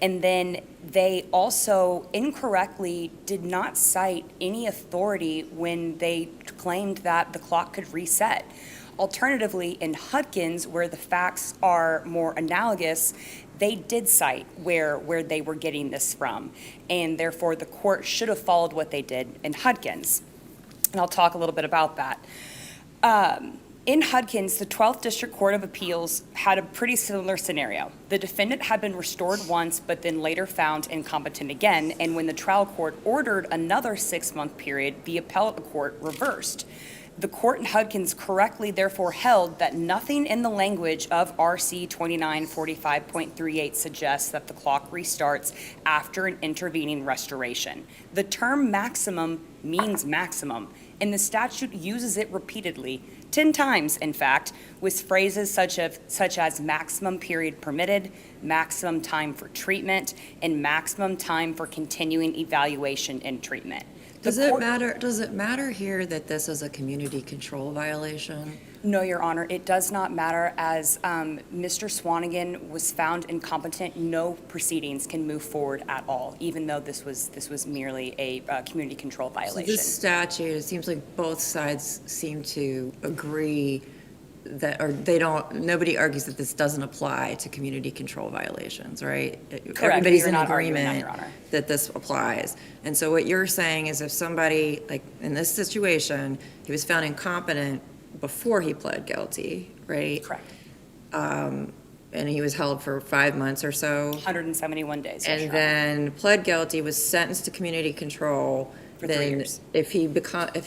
Speaker 10: and then they also incorrectly did not cite any authority when they claimed that the clock could reset. Alternatively, in Hudkins, where the facts are more analogous, they did cite where they were getting this from, and therefore the court should have followed what they did in Hudkins. And I'll talk a little bit about that. In Hudkins, the 12th District Court of Appeals had a pretty similar scenario. The defendant had been restored once, but then later found incompetent again, and when the trial court ordered another 6-month period, the appellate court reversed. The court in Hudkins correctly therefore held that nothing in the language of RC 2945.38 suggests that the clock restarts after an intervening restoration. The term maximum means maximum, and the statute uses it repeatedly, 10 times in fact, with phrases such as maximum period permitted, maximum time for treatment, and maximum time for continuing evaluation and treatment.
Speaker 2: Does it matter here that this is a community control violation?
Speaker 10: No, Your Honor, it does not matter. As Mr. Swanigan was found incompetent, no proceedings can move forward at all, even though this was merely a community control violation.
Speaker 2: So this statute, it seems like both sides seem to agree that, or they don't, nobody argues that this doesn't apply to community control violations, right?
Speaker 10: Correct.
Speaker 2: Everybody's
Speaker 10: You're
Speaker 2: in
Speaker 10: not arguing that,
Speaker 2: agreement
Speaker 10: Your Honor.
Speaker 2: that this applies. And so what you're saying is if somebody, like in this situation, he was found incompetent before he pled guilty, right?
Speaker 10: Correct.
Speaker 2: And he was held for 5 months or so.
Speaker 10: 171 days. yes,
Speaker 2: And
Speaker 10: Your Honor.
Speaker 2: then pled guilty, was sentenced to community control.
Speaker 10: For 3
Speaker 2: Then
Speaker 10: years.
Speaker 2: if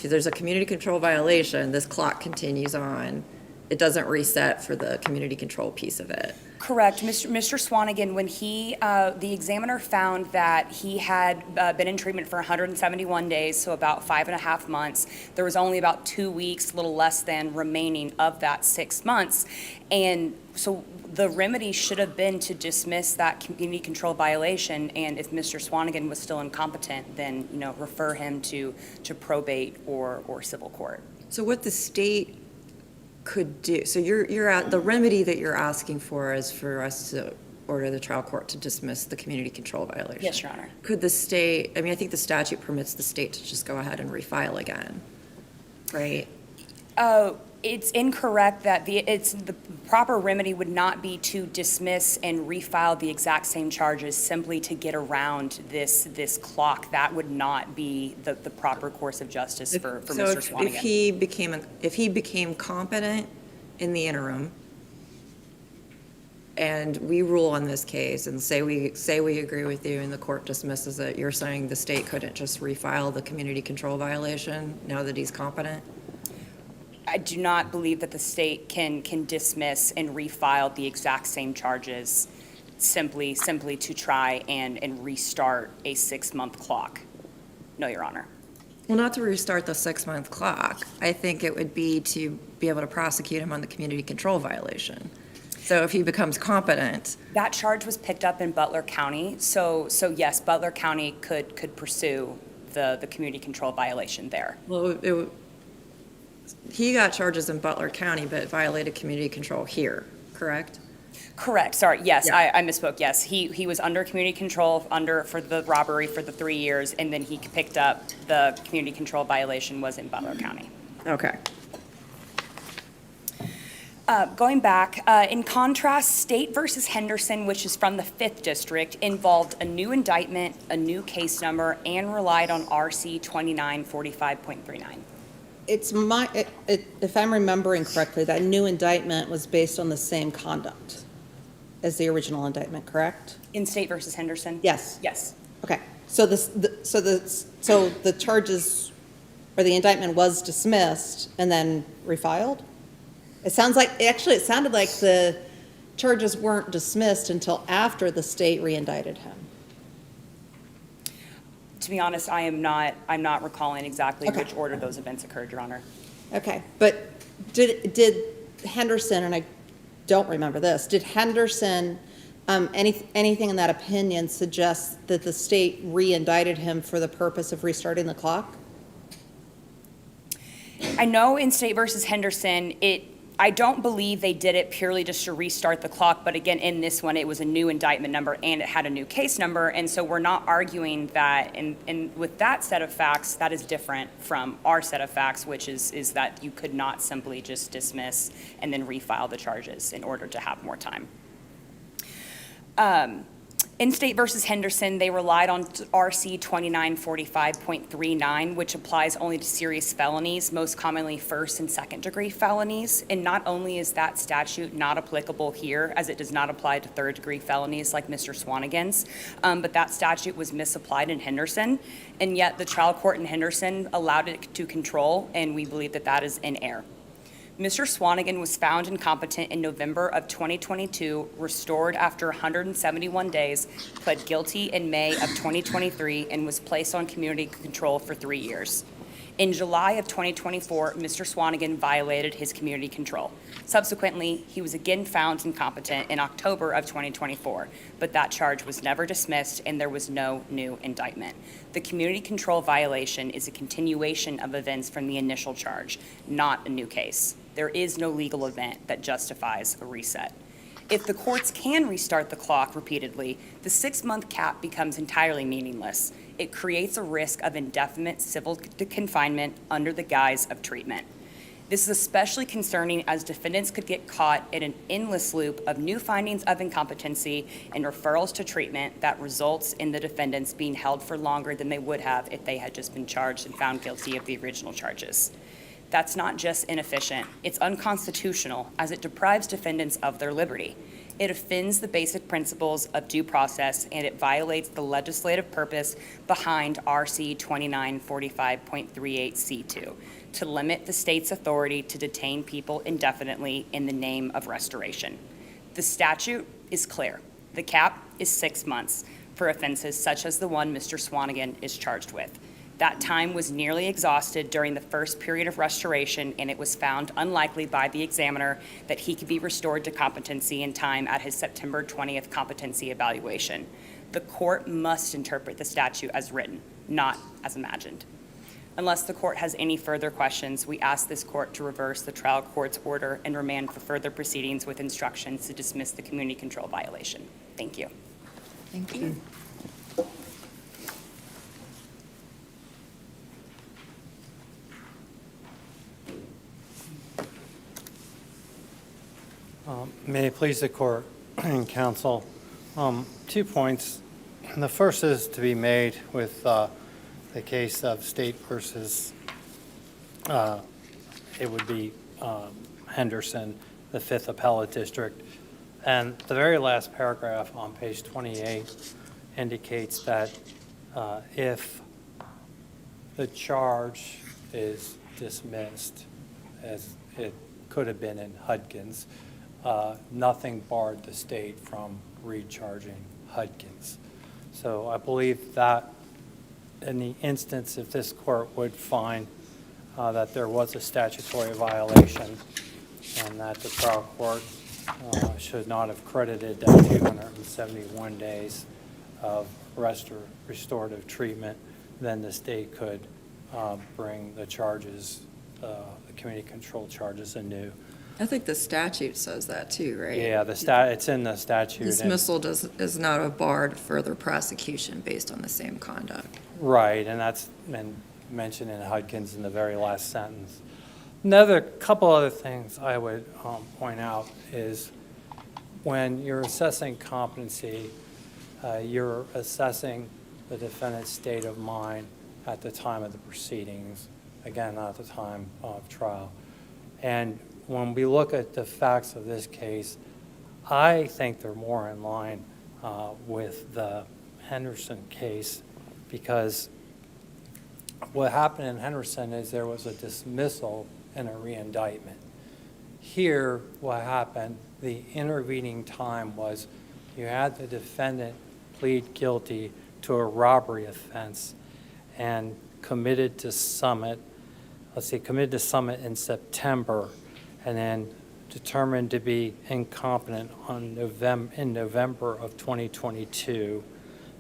Speaker 2: there's a community control violation, this clock continues on. It doesn't reset for the community control piece of it.
Speaker 10: Correct. Mr. Swanigan, when the examiner found that he had been in treatment for 171 days, so about 5.5 months, there was only about 2 weeks, a little less than, remaining of that 6 months. And so the remedy should have been to dismiss that community control violation, and if Mr. Swanigan was still incompetent, then, refer him to probate or civil court.
Speaker 2: So what the state could do, so the remedy that you're asking for is for us to order the trial court to dismiss the community control violation.
Speaker 10: Yes, Your Honor.
Speaker 2: Could the state, I think the statute permits the state to just go ahead and refile again, right?
Speaker 10: It's incorrect that the proper remedy would not be to dismiss and refile the exact same charges simply to get around this clock. That would not be the proper course of justice for Mr. Swanigan.
Speaker 2: If he became competent in the interim, and we rule on this case and say we agree with you and the court dismisses it, you're saying the state couldn't just refile the community control violation now that he's competent?
Speaker 10: I do not believe that the state can dismiss and refile the exact same charges simply to try and restart a 6-month clock. No, Your Honor.
Speaker 2: Well, not to restart the 6-month clock. I think it would be to be able to prosecute him on the community control violation. So if he becomes competent,
Speaker 10: That charge was picked up in Butler County, so yes, Butler County could pursue the community control violation there.
Speaker 2: well, he got charges in Butler County, but violated community control here, correct?
Speaker 10: Correct, sorry, yes,
Speaker 2: Yeah.
Speaker 10: I misspoke, yes. He was under community control for the robbery for the 3 years, and then he picked up the community control violation was in Butler County.
Speaker 2: Okay.
Speaker 10: Going back, in contrast, State versus Henderson, which is from the 5th District, involved a new indictment, a new case number, and relied on RC 2945.39.
Speaker 9: If I'm remembering correctly, that new indictment was based on the same conduct as the original indictment, correct?
Speaker 10: In State versus Henderson?
Speaker 9: Yes.
Speaker 10: Yes.
Speaker 9: Okay, so the charges, or the indictment was dismissed and then refiled? It sounded like the charges weren't dismissed until after the state re-indicted him.
Speaker 10: To be honest, I'm not recalling exactly
Speaker 9: Okay.
Speaker 10: which order those events occurred, Your Honor.
Speaker 9: Okay, but did Henderson, and I don't remember this, did Henderson, anything in that opinion suggest that the state re-indicted him for the purpose of restarting the clock?
Speaker 10: I know in State versus Henderson, I don't believe they did it purely just to restart the clock, but again, in this one, it was a new indictment number and it had a new case number, and so we're not arguing that, and with that set of facts, that is different from our set of facts, which is that you could not simply just dismiss and then refile the charges in order to have more time. In State versus Henderson, they relied on RC 2945.39, which applies only to serious felonies, most commonly first and second degree felonies. And not only is that statute not applicable here, as it does not apply to third degree felonies like Mr. Swanigan's, but that statute was misapplied in Henderson, and yet the trial court in Henderson allowed it to control, and we believe that that is in error. Mr. Swanigan was found incompetent in November of 2022, restored after 171 days, pled guilty in May of 2023, and was placed on community control for 3 years. In July of 2024, Mr. Swanigan violated his community control. Subsequently, he was again found incompetent in October of 2024, but that charge was never dismissed and there was no new indictment. The community control violation is a continuation of events from the initial charge, not a new case. There is no legal event that justifies a reset. If the courts can restart the clock repeatedly, the 6-month cap becomes entirely meaningless. It creates a risk of indefinite civil confinement under the guise of treatment. This is especially concerning as defendants could get caught in an endless loop of new findings of incompetency and referrals to treatment that results in the defendants being held for longer than they would have if they had just been charged and found guilty of the original charges. That's not just inefficient, it's unconstitutional as it deprives defendants of their liberty. It offends the basic principles of due process and it violates the legislative purpose behind RC 2945.38C2 to limit the state's authority to detain people indefinitely in the name of restoration. The statute is clear. The cap is 6 months for offenses such as the one Mr. Swanigan is charged with. That time was nearly exhausted during the first period of restoration, and it was found unlikely by the examiner that he could be restored to competency in time at his September 20th competency evaluation. The court must interpret the statute as written, not as imagined. Unless the court has any further questions, we ask this court to reverse the trial court's order and remand for further proceedings with instructions to dismiss the community control violation. Thank you.
Speaker 2: Thank you.
Speaker 11: May it please the court and counsel, 2 points. The first is to be made with the case of State versus, it would be Henderson, the 5th Appellate District. And the very last paragraph on page 28 indicates that if the charge is dismissed, as it could have been in Hudgens, nothing barred the state from recharging Hudgens. So I believe that in the instance, if this court would find that there was a statutory violation and that the trial court should not have credited that 271 days of restorative treatment, then the state could bring the charges, the community control charges anew.
Speaker 2: I think the statute says that too, right?
Speaker 11: Yeah, it's in the statute. and-
Speaker 2: Dismissal is not a barred further prosecution based on the same conduct.
Speaker 11: Right, and that's been mentioned in Hudgens in the very last sentence. Another couple other things I would point out is when you're assessing competency, you're assessing the defendant's state of mind at the time of the proceedings, again, not at the time of trial. And when we look at the facts of this case, I think they're more in line with the Henderson case, because what happened in Henderson is there was a dismissal and a re-indictment. Here, what happened, the intervening time was you had the defendant plead guilty to a robbery offense and committed to Summit in September, and then determined to be incompetent in November of 2022,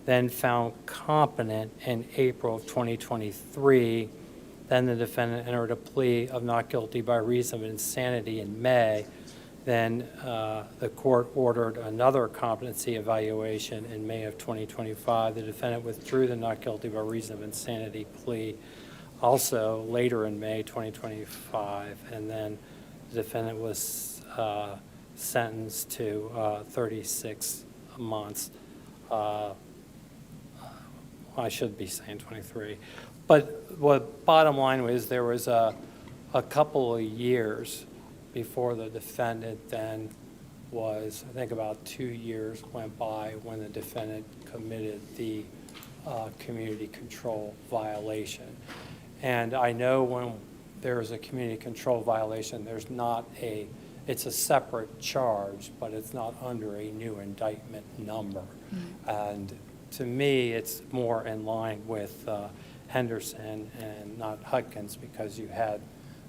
Speaker 11: then found competent in April of 2023. Then the defendant entered a plea of not guilty by reason of insanity in May. Then the court ordered another competency evaluation in May of 2025. The defendant withdrew the not guilty by reason of insanity plea also later in May 2025. And then the defendant was sentenced to 36 months. I should be saying 23. But what bottom line was, there was a couple of years before the defendant then was, I think about 2 years went by when the defendant committed the community control violation. And I know when there is a community control violation, it's a separate charge, but it's not under a new indictment number. And to me, it's more in line with Henderson and not Hudgens, because you had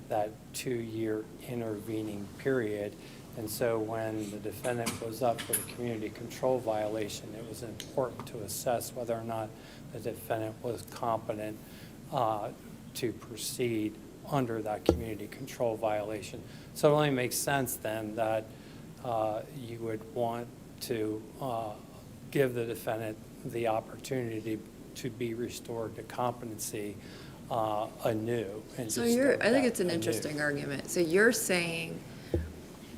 Speaker 11: that 2-year intervening period. And so when the defendant was up for the community control violation, it was important to assess whether or not the defendant was competent to proceed under that community control violation. So it only makes sense then that you would want to give the defendant the opportunity to be restored to competency anew. And
Speaker 2: So
Speaker 11: just start
Speaker 2: I think
Speaker 11: that
Speaker 2: it's an
Speaker 11: anew.
Speaker 2: interesting argument. So you're saying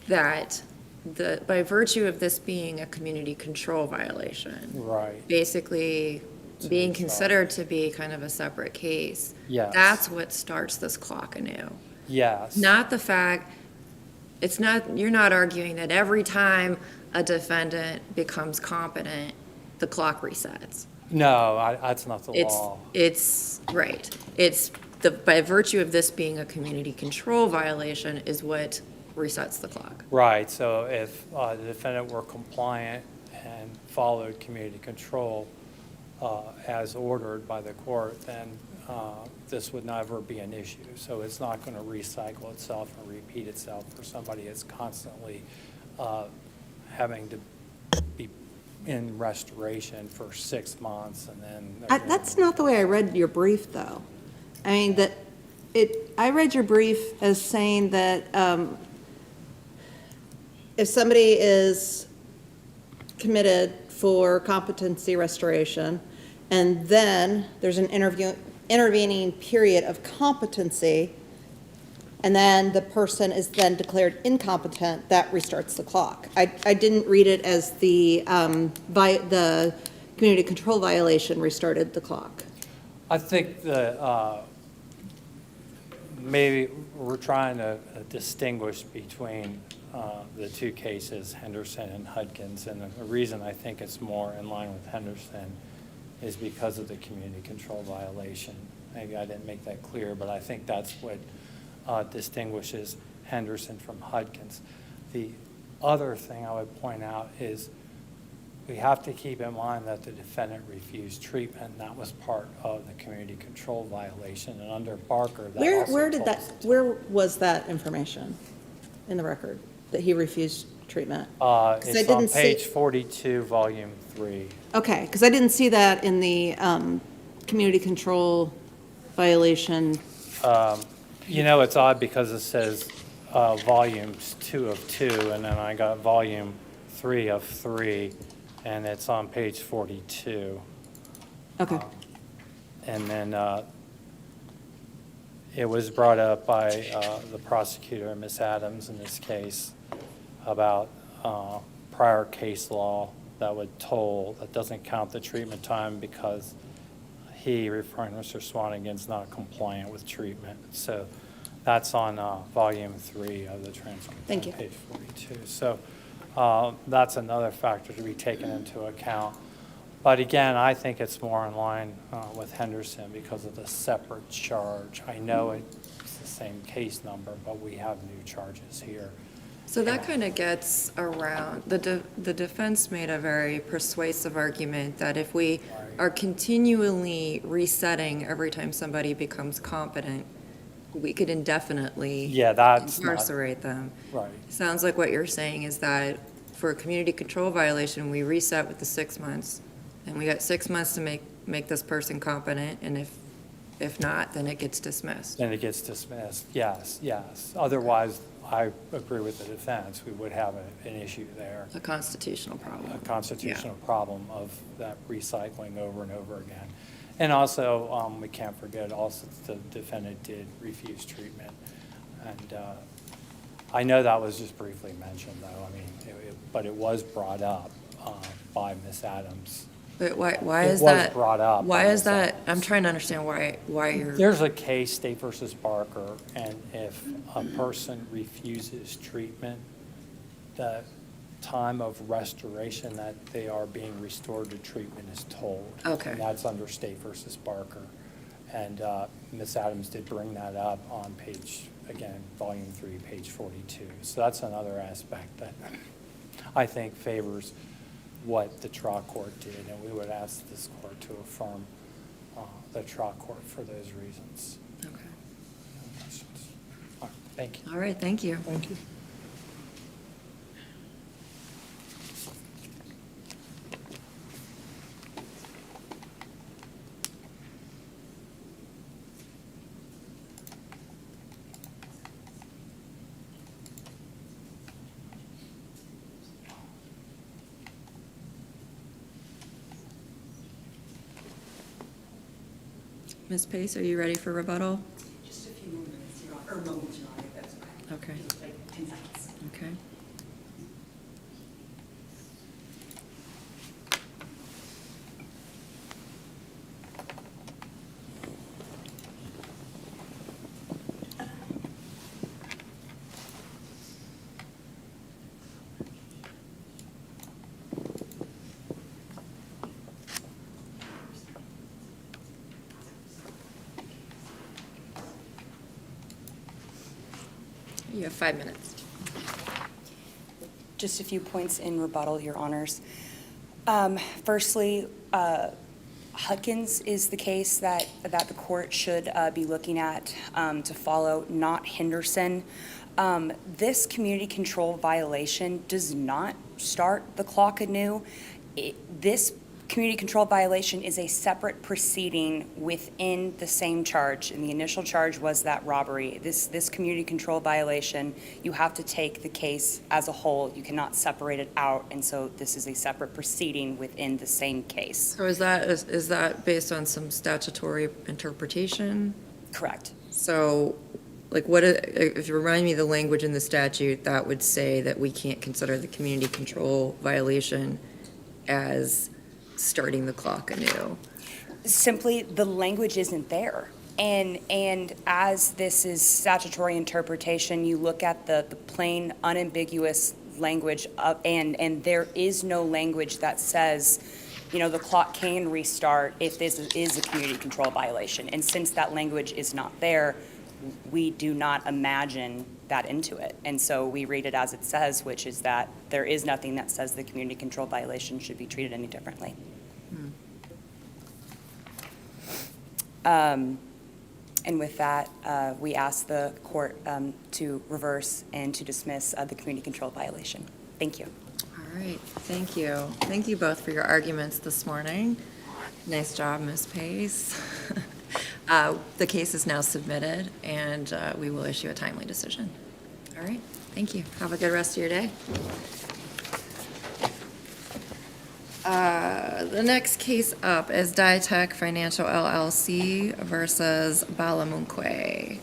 Speaker 2: that by virtue of this being a community control violation,
Speaker 11: Right,
Speaker 2: basically
Speaker 11: To
Speaker 2: being
Speaker 11: be
Speaker 2: considered to be kind of a separate case,
Speaker 11: yes.
Speaker 2: that's what starts this clock anew.
Speaker 11: Yes.
Speaker 2: Not the fact, you're not arguing that every time a defendant becomes competent, the clock resets.
Speaker 11: No, that's not the
Speaker 2: It's,
Speaker 11: law.
Speaker 2: it's, right. It's by virtue of this being a community control violation is what resets the clock.
Speaker 11: Right, so if the defendant were compliant and followed community control as ordered by the court, then this would never be an issue. So it's not going to recycle itself and repeat itself for somebody that's constantly having to be in restoration for 6 months and then.
Speaker 9: That's not the way I read your brief, though. I mean, I read your brief as saying that if somebody is committed for competency restoration, and then there's an intervening period of competency, and then the person is then declared incompetent, that restarts the clock. I didn't read it as the community control violation restarted the clock.
Speaker 11: I think the maybe we're trying to distinguish between the two cases, Henderson and Hudkins, and the reason I think it's more in line with Henderson is because of the community control violation. Maybe I didn't make that clear, but I think that's what distinguishes Henderson from Hudkins. The other thing I would point out is we have to keep in mind that the defendant refused treatment, and that was part of the community control violation, and under Barker, that also
Speaker 9: Where was that information in the record, that he refused treatment?
Speaker 11: It's on
Speaker 9: didn't see-
Speaker 11: page 42, volume 3.
Speaker 9: Okay, because I didn't see that in the community control violation.
Speaker 11: You know, it's odd because it says volumes 2 of 2, and then I got volume 3 of 3, and it's on page 42.
Speaker 9: Okay,
Speaker 11: And then it was brought up by the prosecutor, Ms. Adams, in this case, about prior case law that would toll, that doesn't count the treatment time because he, referring to Mr. Swanigan, is not compliant with treatment. So that's on volume 3 of the transcript.
Speaker 9: Thank you.
Speaker 11: On page 42. So that's another factor to be taken into account. But again, I think it's more in line with Henderson because of the separate charge. I know it's the same case number, but we have new charges here.
Speaker 2: So that kind of gets around, the defense made a very persuasive argument that if we are continually resetting every time somebody becomes competent, we could indefinitely
Speaker 11: Yeah, that's not,
Speaker 2: incarcerate them.
Speaker 11: right.
Speaker 2: Sounds like what you're saying is that for a community control violation, we reset with the 6 months, and we got 6 months to make this person competent, and if not, then it gets dismissed.
Speaker 11: Then it gets dismissed, yes, yes. Otherwise, I agree with the defense, we would have an issue there,
Speaker 2: A constitutional problem.
Speaker 11: a constitutional problem of that recycling over and over again. And also, we can't forget also the defendant did refuse treatment. And I know that was just briefly mentioned, though, I mean, but it was brought up by Ms. Adams.
Speaker 2: But why
Speaker 11: It
Speaker 2: is
Speaker 11: was
Speaker 2: that?
Speaker 11: brought up
Speaker 2: Why
Speaker 11: by
Speaker 2: is
Speaker 11: Ms.
Speaker 2: that?
Speaker 11: Adams.
Speaker 2: I'm trying to understand why you're.
Speaker 11: There's a case, State versus Barker, and if a person refuses treatment, the time of restoration that they are being restored to treatment is told.
Speaker 2: Okay.
Speaker 11: And that's under State versus Barker. And Ms. Adams did bring that up on page, again, volume 3, page 42. So that's another aspect that I think favors what the trial court did, and we would ask this court to affirm the trial court for those reasons.
Speaker 2: Okay.
Speaker 11: No questions? All right, thank you.
Speaker 2: All right, thank you.
Speaker 5: Thank you.
Speaker 2: Ms. Pace, are you ready for rebuttal?
Speaker 4: Just a few more minutes, Your Honor, or moments, Your Honor, if that's okay.
Speaker 2: Okay.
Speaker 4: It'll take 10 seconds.
Speaker 2: Okay. You have 5 minutes.
Speaker 10: Just a few points in rebuttal, Your Honors. Firstly, Hudkins is the case that the court should be looking at to follow, not Henderson. This community control violation does not start the clock anew. This community control violation is a separate proceeding within the same charge, and the initial charge was that robbery. This community control violation, you have to take the case as a whole. You cannot separate it out, and so this is a separate proceeding within the same case.
Speaker 2: So is that based on some statutory interpretation?
Speaker 10: Correct.
Speaker 2: So, like, if you remind me of the language in the statute, that would say that we can't consider the community control violation as starting the clock anew.
Speaker 10: Simply, the language isn't there. And as this is statutory interpretation, you look at the plain, unambiguous language of, and there is no language that says, you know, the clock can restart if this is a community control violation. And since that language is not there, we do not imagine that into it. And so we read it as it says, which is that there is nothing that says the community control violation should be treated any differently. And with that, we ask the court to reverse and to dismiss the community control violation. Thank you.
Speaker 2: All right, thank you. Thank you both for your arguments this morning. Nice job, Ms. Pace. The case is now submitted, and we will issue a timely decision. All right, thank you. Have a good rest of your day. The next case up is Ditech Financial LLC versus Balamunkwe.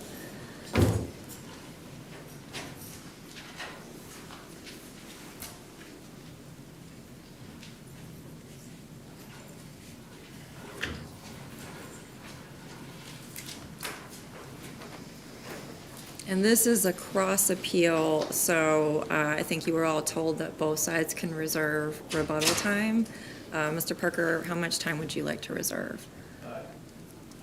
Speaker 2: And this is a cross appeal, so I think you were all told that both sides can reserve rebuttal time. Mr. Parker, how much time would you like to reserve?
Speaker 6: I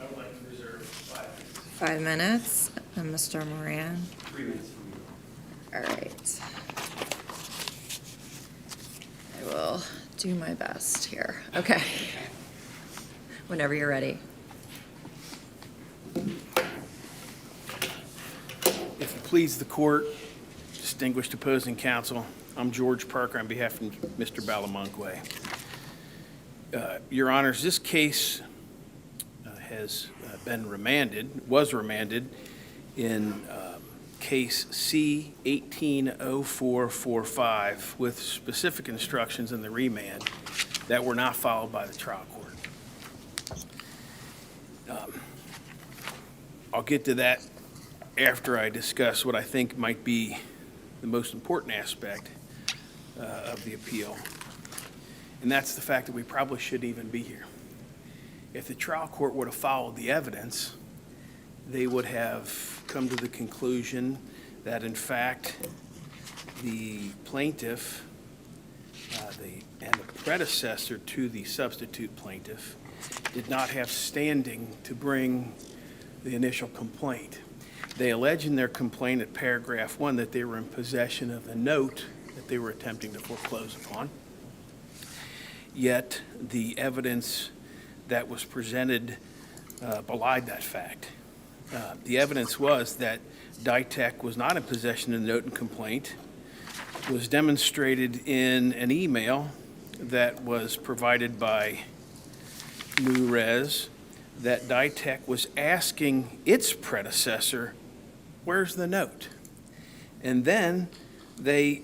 Speaker 6: would like to reserve 5 minutes.
Speaker 2: 5 minutes. And Mr. Moran?
Speaker 7: 3 minutes from you.
Speaker 2: All right. I will do my best here. Okay. Whenever you're ready.
Speaker 12: If it please the court, distinguished opposing counsel, I'm George Parker on behalf of Mr. Balamunkwe. Your Honors, this case has been remanded, was remanded in case C-180445 with specific instructions in the remand that were not followed by the trial court. I'll get to that after I discuss what I think might be the most important aspect of the appeal, and that's the fact that we probably shouldn't even be here. If the trial court would have followed the evidence, they would have come to the conclusion that, in fact, the plaintiff and the predecessor to the substitute plaintiff did not have standing to bring the initial complaint. They allege in their complaint at paragraph 1 that they were in possession of the note that they were attempting to foreclose upon. Yet the evidence that was presented belied that fact. The evidence was that Ditech was not in possession of the note and complaint. It was demonstrated in an email that was provided by New Res that Ditech was asking its predecessor, where's the note? And then they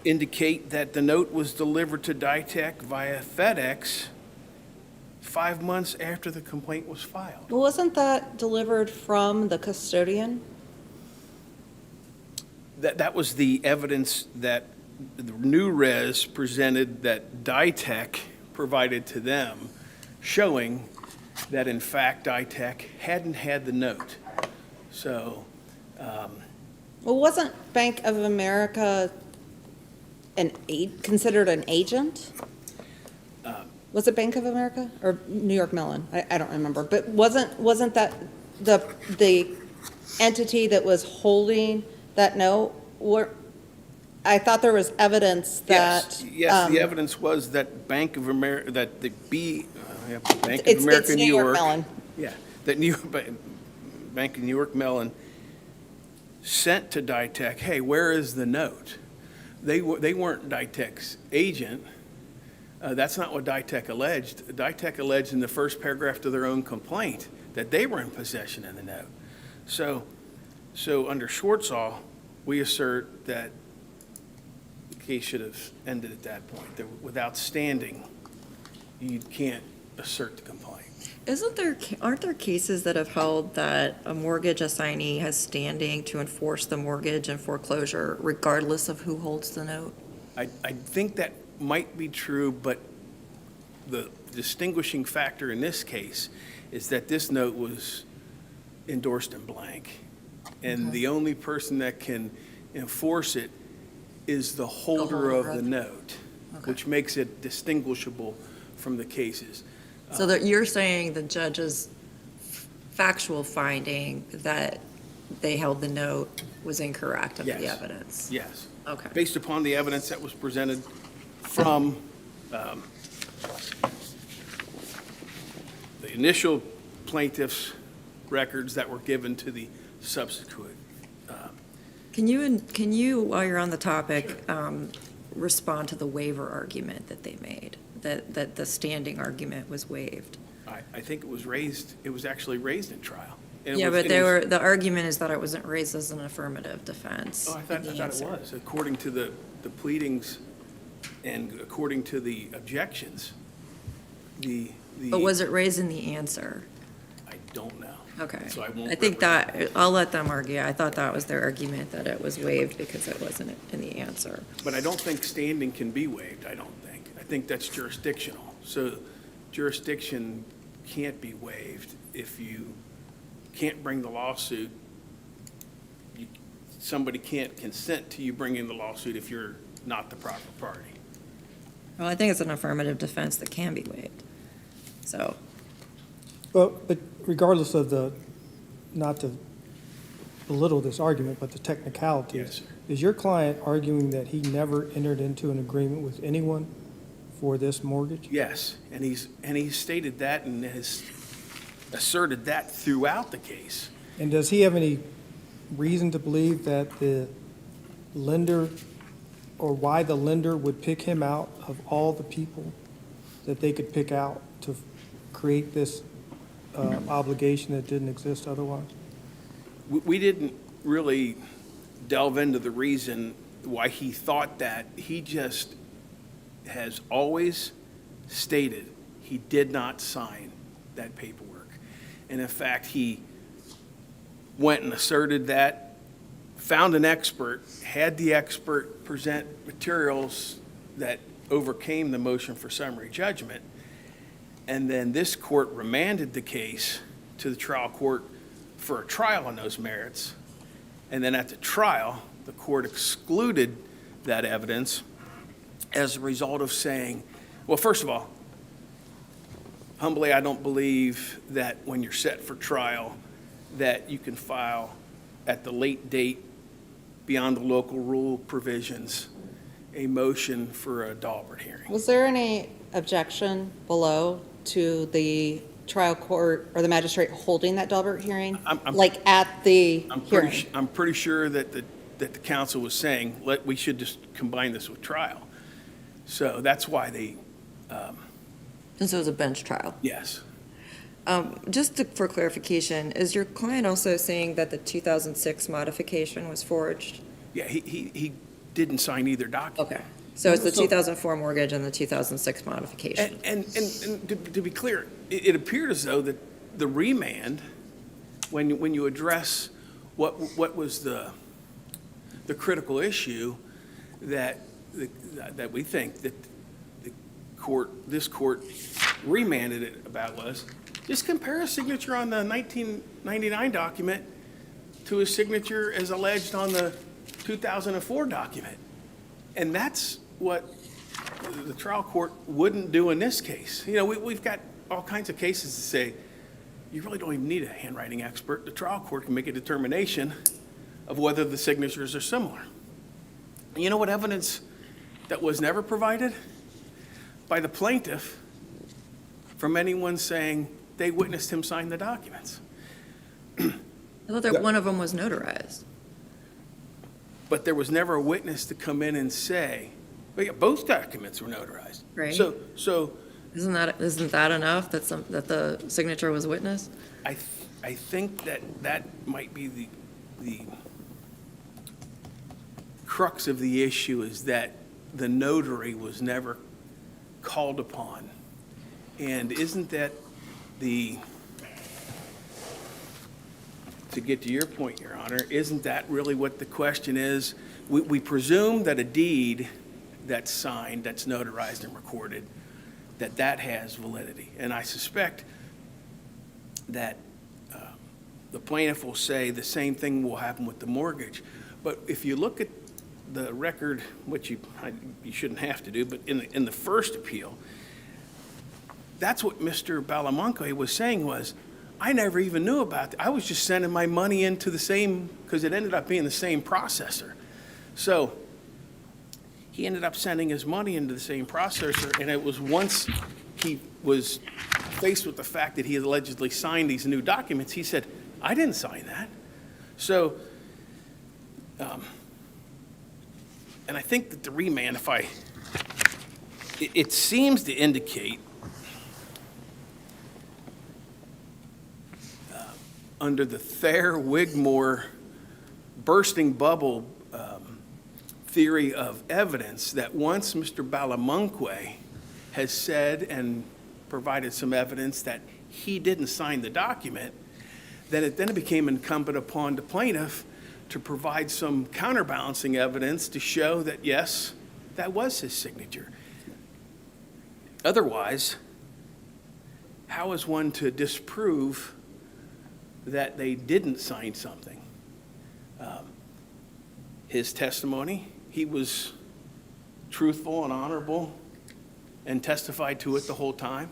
Speaker 12: indicate that the note was delivered to Ditech via FedEx 5 months after the complaint was filed.
Speaker 9: Wasn't that delivered from the custodian?
Speaker 12: That was the evidence that the New Res presented that Ditech provided to them, showing that in fact Ditech hadn't had the note. So,
Speaker 9: Well, wasn't Bank of America considered an agent? Was it Bank of America or New York Mellon? I don't remember. But wasn't that the entity that was holding that note? I thought there was evidence that.
Speaker 12: Yes, the evidence was that Bank of America, that the Bank of
Speaker 9: It's
Speaker 12: America New York.
Speaker 9: Mellon.
Speaker 12: Yeah, that Bank of New York Mellon sent to Ditech, hey, where is the note? They weren't Ditech's agent. That's not what Ditech alleged. Ditech alleged in the first paragraph to their own complaint that they were in possession of the note. So under Schwartzall, we assert that the case should have ended at that point. That without standing, you can't assert the complaint.
Speaker 2: Aren't there cases that have held that a mortgage assignee has standing to enforce the mortgage and foreclosure regardless of who holds the note?
Speaker 12: I think that might be true, but the distinguishing factor in this case is that this note was endorsed in blank. And the only person that can enforce it is the holder of the note, which makes it distinguishable from the cases.
Speaker 2: So that you're saying the judge's factual finding that they held the note was incorrect of the
Speaker 12: Yes.
Speaker 2: evidence?
Speaker 12: Yes.
Speaker 2: Okay.
Speaker 12: Based upon the evidence that was presented from the initial plaintiff's records that were given to the subsequent.
Speaker 2: Can you, while you're on the topic, respond to the waiver argument that they made, that the standing argument was waived?
Speaker 12: I think it was actually raised in trial. And it
Speaker 2: Yeah,
Speaker 12: was-
Speaker 2: but the argument is that it wasn't raised as an affirmative defense.
Speaker 12: Oh, I thought
Speaker 2: in
Speaker 12: it
Speaker 2: the answer.
Speaker 12: was. According to the pleadings and according to the objections,
Speaker 2: But was it raised in the answer?
Speaker 12: I don't know.
Speaker 2: Okay.
Speaker 12: So I won't
Speaker 2: I think
Speaker 12: represent-
Speaker 2: I'll let them argue. I thought that was their argument, that it was waived because it wasn't in the answer.
Speaker 12: But I don't think standing can be waived, I don't think. I think that's jurisdictional. So jurisdiction can't be waived if you can't bring the lawsuit. Somebody can't consent to you bringing the lawsuit if you're not the proper party.
Speaker 2: Well, I think it's an affirmative defense that can be waived. So,
Speaker 5: Well, but regardless of not to belittle this argument, but the technicalities.
Speaker 12: Yes, sir.
Speaker 5: Is your client arguing that he never entered into an agreement with anyone for this mortgage?
Speaker 12: Yes, and he's stated that and has asserted that throughout the case.
Speaker 5: And does he have any reason to believe that the lender, or why the lender would pick him out of all the people that they could pick out to create this obligation that didn't exist otherwise?
Speaker 12: We didn't really delve into the reason why he thought that. He just has always stated he did not sign that paperwork. And in fact, he went and asserted that, found an expert, had the expert present materials that overcame the motion for summary judgment, and then this court remanded the case to the trial court for a trial on those merits. And then at the trial, the court excluded that evidence as a result of saying, well, first of all, humbly, I don't believe that when you're set for trial, that you can file at the late date beyond the local rule provisions, a motion for a Daubert hearing.
Speaker 9: Was there any objection below to the trial court or the magistrate holding that Daubert hearing?
Speaker 12: I'm-
Speaker 9: Like at the hearing?
Speaker 12: I'm pretty sure that the council was saying, we should just combine this with trial. So that's why they,
Speaker 2: and so it was a bench trial.
Speaker 12: yes.
Speaker 2: For clarification, is your client also saying that the 2006 modification was forged?
Speaker 12: Yeah, he didn't sign either document.
Speaker 2: Okay. So it's the
Speaker 5: So-
Speaker 2: 2004 mortgage and the 2006 modification.
Speaker 12: And to be clear, it appeared as though that the remand, when you address what was the critical issue that we think that this court remanded it about was, just compare a signature on the 1999 document to a signature as alleged on the 2004 document. And that's what the trial court wouldn't do in this case. You know, we've got all kinds of cases to say, you really don't even need a handwriting expert. The trial court can make a determination of whether the signatures are similar. And you know what evidence that was never provided? By the plaintiff from anyone saying they witnessed him sign the documents.
Speaker 2: I thought that one of them was notarized.
Speaker 12: But there was never a witness to come in and say, well, yeah, both documents were notarized.
Speaker 2: Right.
Speaker 12: So
Speaker 2: Isn't that enough that the signature was witnessed?
Speaker 12: I think that might be the crux of the issue, is that the notary was never called upon. And isn't that to get to your point, Your Honor, isn't that really what the question is? We presume that a deed that's signed, that's notarized and recorded, that has validity. And I suspect that the plaintiff will say the same thing will happen with the mortgage. But if you look at the record, which you shouldn't have to do, but in the first appeal, that's what Mr. Balamonque was saying was, I never even knew about it. I was just sending my money into the same, because it ended up being the same processor. So he ended up sending his money into the same processor, and it was once he was faced with the fact that he had allegedly signed these new documents, he said, I didn't sign that. So, and I think that the remand, it seems to indicate under the Thayer-Wigmore bursting bubble theory of evidence that once Mr. Balamonque has said and provided some evidence that he didn't sign the document, then it became incumbent upon the plaintiff to provide some counterbalancing evidence to show that, yes, that was his signature. Otherwise, how is one to disprove that they didn't sign something? His testimony, he was truthful and honorable and testified to it the whole time.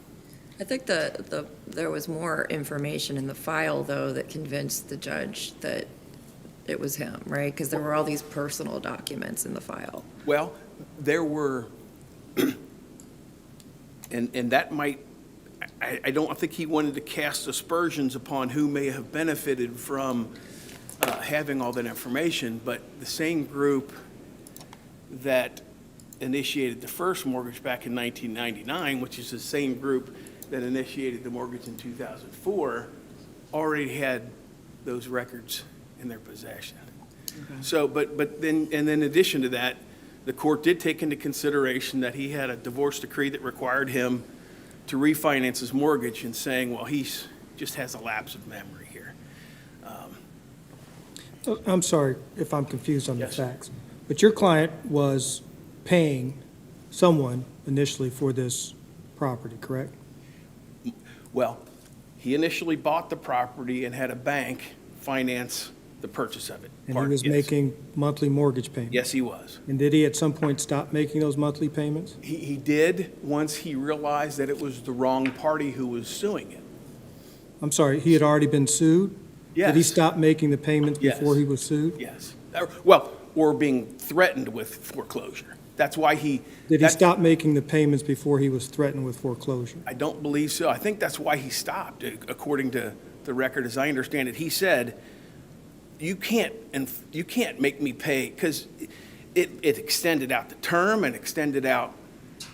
Speaker 2: I think there was more information in the file, though, that convinced the judge that it was him, right? Because there were all these personal documents in the file.
Speaker 12: Well, there were, and that might, I don't think he wanted to cast aspersions upon who may have benefited from having all that information, but the same group that initiated the first mortgage back in 1999, which is the same group that initiated the mortgage in 2004, already had those records in their possession. Okay. So, but then, and then in addition to that, the court did take into consideration that he had a divorce decree that required him to refinance his mortgage and saying, well, he's just has a lapse of memory here.
Speaker 5: I'm sorry if I'm confused on the
Speaker 12: Yes, sir.
Speaker 5: facts, but your client was paying someone initially for this property, correct?
Speaker 12: Well, he initially bought the property and had a bank finance the purchase of it.
Speaker 5: And he was
Speaker 12: Yes.
Speaker 5: making monthly mortgage payments?
Speaker 12: Yes, he was.
Speaker 5: And did he at some point stop making those monthly payments?
Speaker 12: He did once he realized that it was the wrong party who was suing him.
Speaker 5: I'm sorry, he had already been sued? Did he
Speaker 12: Yes.
Speaker 5: stop making the payments
Speaker 12: Yes.
Speaker 5: before he was sued?
Speaker 12: Yes. Well, or being threatened with foreclosure. That's why
Speaker 5: Did he
Speaker 12: that's-
Speaker 5: stop making the payments before he was threatened with foreclosure?
Speaker 12: I don't believe so. I think that's why he stopped, according to the record, as I understand it. He said, you can't make me pay, because it extended out the term and extended out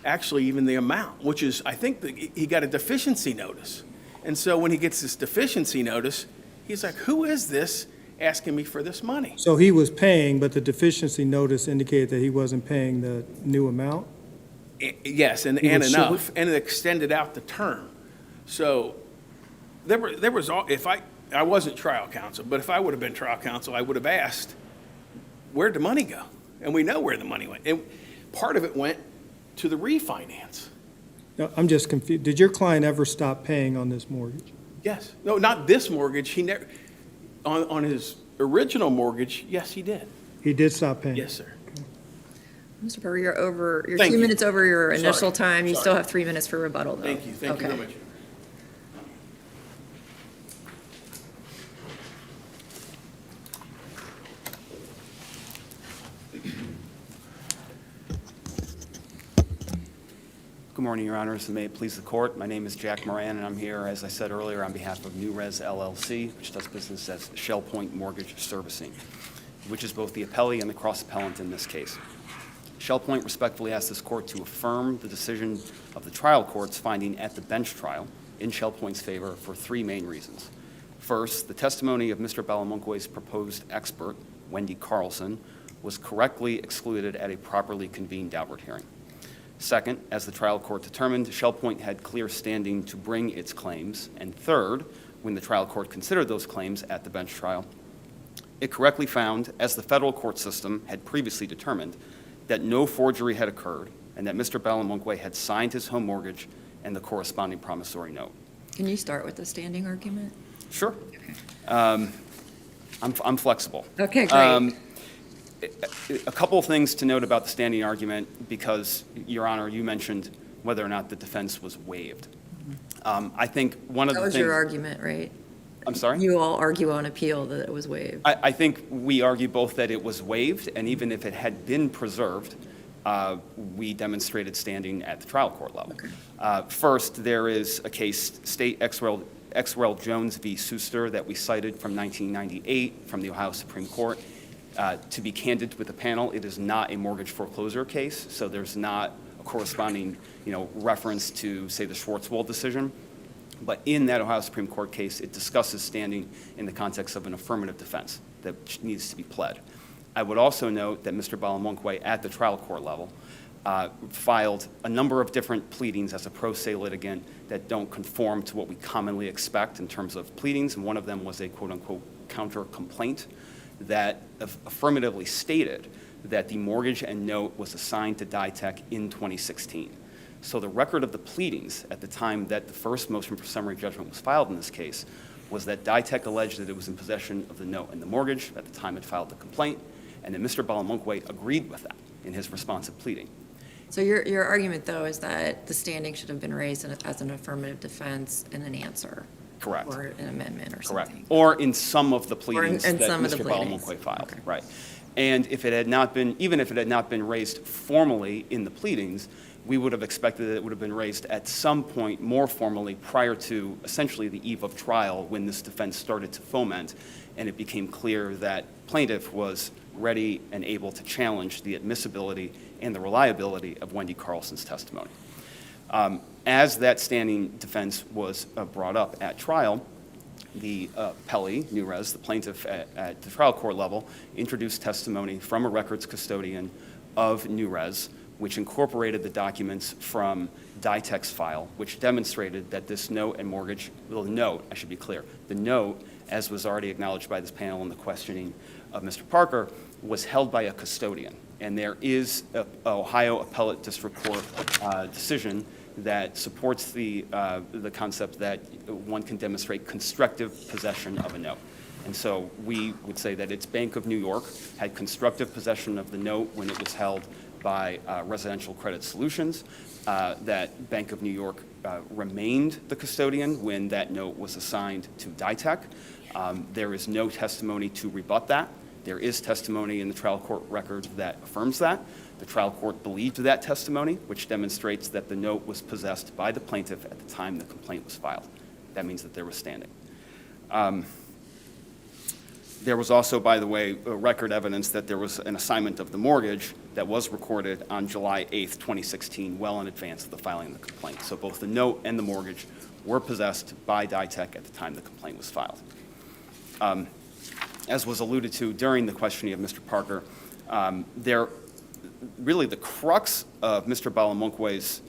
Speaker 12: actually even the amount, which is, I think that he got a deficiency notice. And so when he gets this deficiency notice, he's like, who is this asking me for this money?
Speaker 5: So he was paying, but the deficiency notice indicated that he wasn't paying the new amount?
Speaker 12: Yes, and
Speaker 5: He was short?
Speaker 12: enough, and it extended out the term. So there was, if I wasn't trial counsel, but if I would have been trial counsel, I would have asked, where'd the money go? And we know where the money went. And part of it went to the refinance.
Speaker 5: No, I'm just confused. Did your client ever stop paying on this mortgage?
Speaker 12: Yes. No, not this mortgage. He never, on his original mortgage, yes, he did.
Speaker 5: He did stop paying?
Speaker 12: Yes, sir.
Speaker 2: Mr. Burr, you're over, you're
Speaker 12: Thank
Speaker 2: 2
Speaker 12: you.
Speaker 2: minutes over your initial
Speaker 12: Sorry.
Speaker 2: time. You
Speaker 12: Sorry.
Speaker 2: still have 3 minutes for rebuttal, though.
Speaker 12: Thank you. Thank you very
Speaker 2: Okay.
Speaker 12: much.
Speaker 13: Good morning, Your Honors, and may it please the Court. My name is Jack Moran, and I'm here, as I said earlier, on behalf of New Res LLC, which does business as Shell Point Mortgage Servicing, which is both the appellee and the cross-appellant in this case. Shell Point respectfully asks this Court to affirm the decision of the trial court's finding at the bench trial in Shell Point's favor for three main reasons. First, the testimony of Mr. Balamonque's proposed expert, Wendy Carlson, was correctly excluded at a properly convened outward hearing. Second, as the trial court determined, Shell Point had clear standing to bring its claims. And third, when the trial court considered those claims at the bench trial, it correctly found, as the federal court system had previously determined, that no forgery had occurred and that Mr. Balamonque had signed his home mortgage and the corresponding promissory note.
Speaker 2: Can you start with the standing argument?
Speaker 13: Sure. I'm flexible.
Speaker 2: Okay, great.
Speaker 13: A couple of things to note about the standing argument, because, Your Honor, you mentioned whether or not the defense was waived. I think one of
Speaker 2: That
Speaker 13: the
Speaker 2: was
Speaker 13: things.
Speaker 2: your argument, right?
Speaker 13: I'm sorry?
Speaker 2: You all argue on appeal that it was waived.
Speaker 13: I think we argue both that it was waived, and even if it had been preserved, we demonstrated standing at the trial court level. First, there is a case, State Ex Rel Jones v. Suster, that we cited from 1998 from the Ohio Supreme Court. To be candid with the panel, it is not a mortgage foreclosure case, so there's not a corresponding, reference to, say, the Schwartzwald decision. But in that Ohio Supreme Court case, it discusses standing in the context of an affirmative defense that needs to be pled. I would also note that Mr. Balamonkwe at the trial court level filed a number of different pleadings as a pro se litigant that don't conform to what we commonly expect in terms of pleadings, and one of them was a quote-unquote counter complaint that affirmatively stated that the mortgage and note was assigned to Ditech in 2016. So the record of the pleadings at the time that the first motion for summary judgment was filed in this case was that Ditech alleged that it was in possession of the note and the mortgage at the time it filed the complaint, and that Mr. Balamonkwe agreed with that in his responsive pleading.
Speaker 2: So your argument, though, is that the standing should have been raised as an affirmative defense in an answer?
Speaker 13: Correct.
Speaker 2: Or an amendment or
Speaker 13: Correct.
Speaker 2: something?
Speaker 13: Or in some of the pleadings
Speaker 2: in
Speaker 13: that
Speaker 2: some of the
Speaker 13: Mr.
Speaker 2: pleadings.
Speaker 13: Balamonkwe filed.
Speaker 2: Okay.
Speaker 13: Right. And if it had not been, even if it had not been raised formally in the pleadings, we would have expected that it would have been raised at some point more formally prior to essentially the eve of trial, when this defense started to foment and it became clear that plaintiff was ready and able to challenge the admissibility and the reliability of Wendy Carlson's testimony. As that standing defense was brought up at trial, the appellee, Nurez, the plaintiff at the trial court level, introduced testimony from a records custodian of Nurez, which incorporated the documents from Ditech's file, which demonstrated that this note and mortgage, well, the note, I should be clear, the note, as was already acknowledged by this panel in the questioning of Mr. Parker, was held by a custodian. And there is an Ohio Appellate District Court decision that supports the concept that one can demonstrate constructive possession of a note. And so we would say that it's Bank of New York had constructive possession of the note when it was held by Residential Credit Solutions, that Bank of New York remained the custodian when that note was assigned to Ditech. There is no testimony to rebut that. There is testimony in the trial court record that affirms that. The trial court believed that testimony, which demonstrates that the note was possessed by the plaintiff at the time the complaint was filed. That means that there was standing. There was also, by the way, record evidence that there was an assignment of the mortgage that was recorded on July 8th, 2016, well in advance of the filing of the complaint. So both the note and the mortgage were possessed by Ditech at the time the complaint was filed. As was alluded to during the questioning of Mr. Parker, really the crux of Mr. Balamonkwe's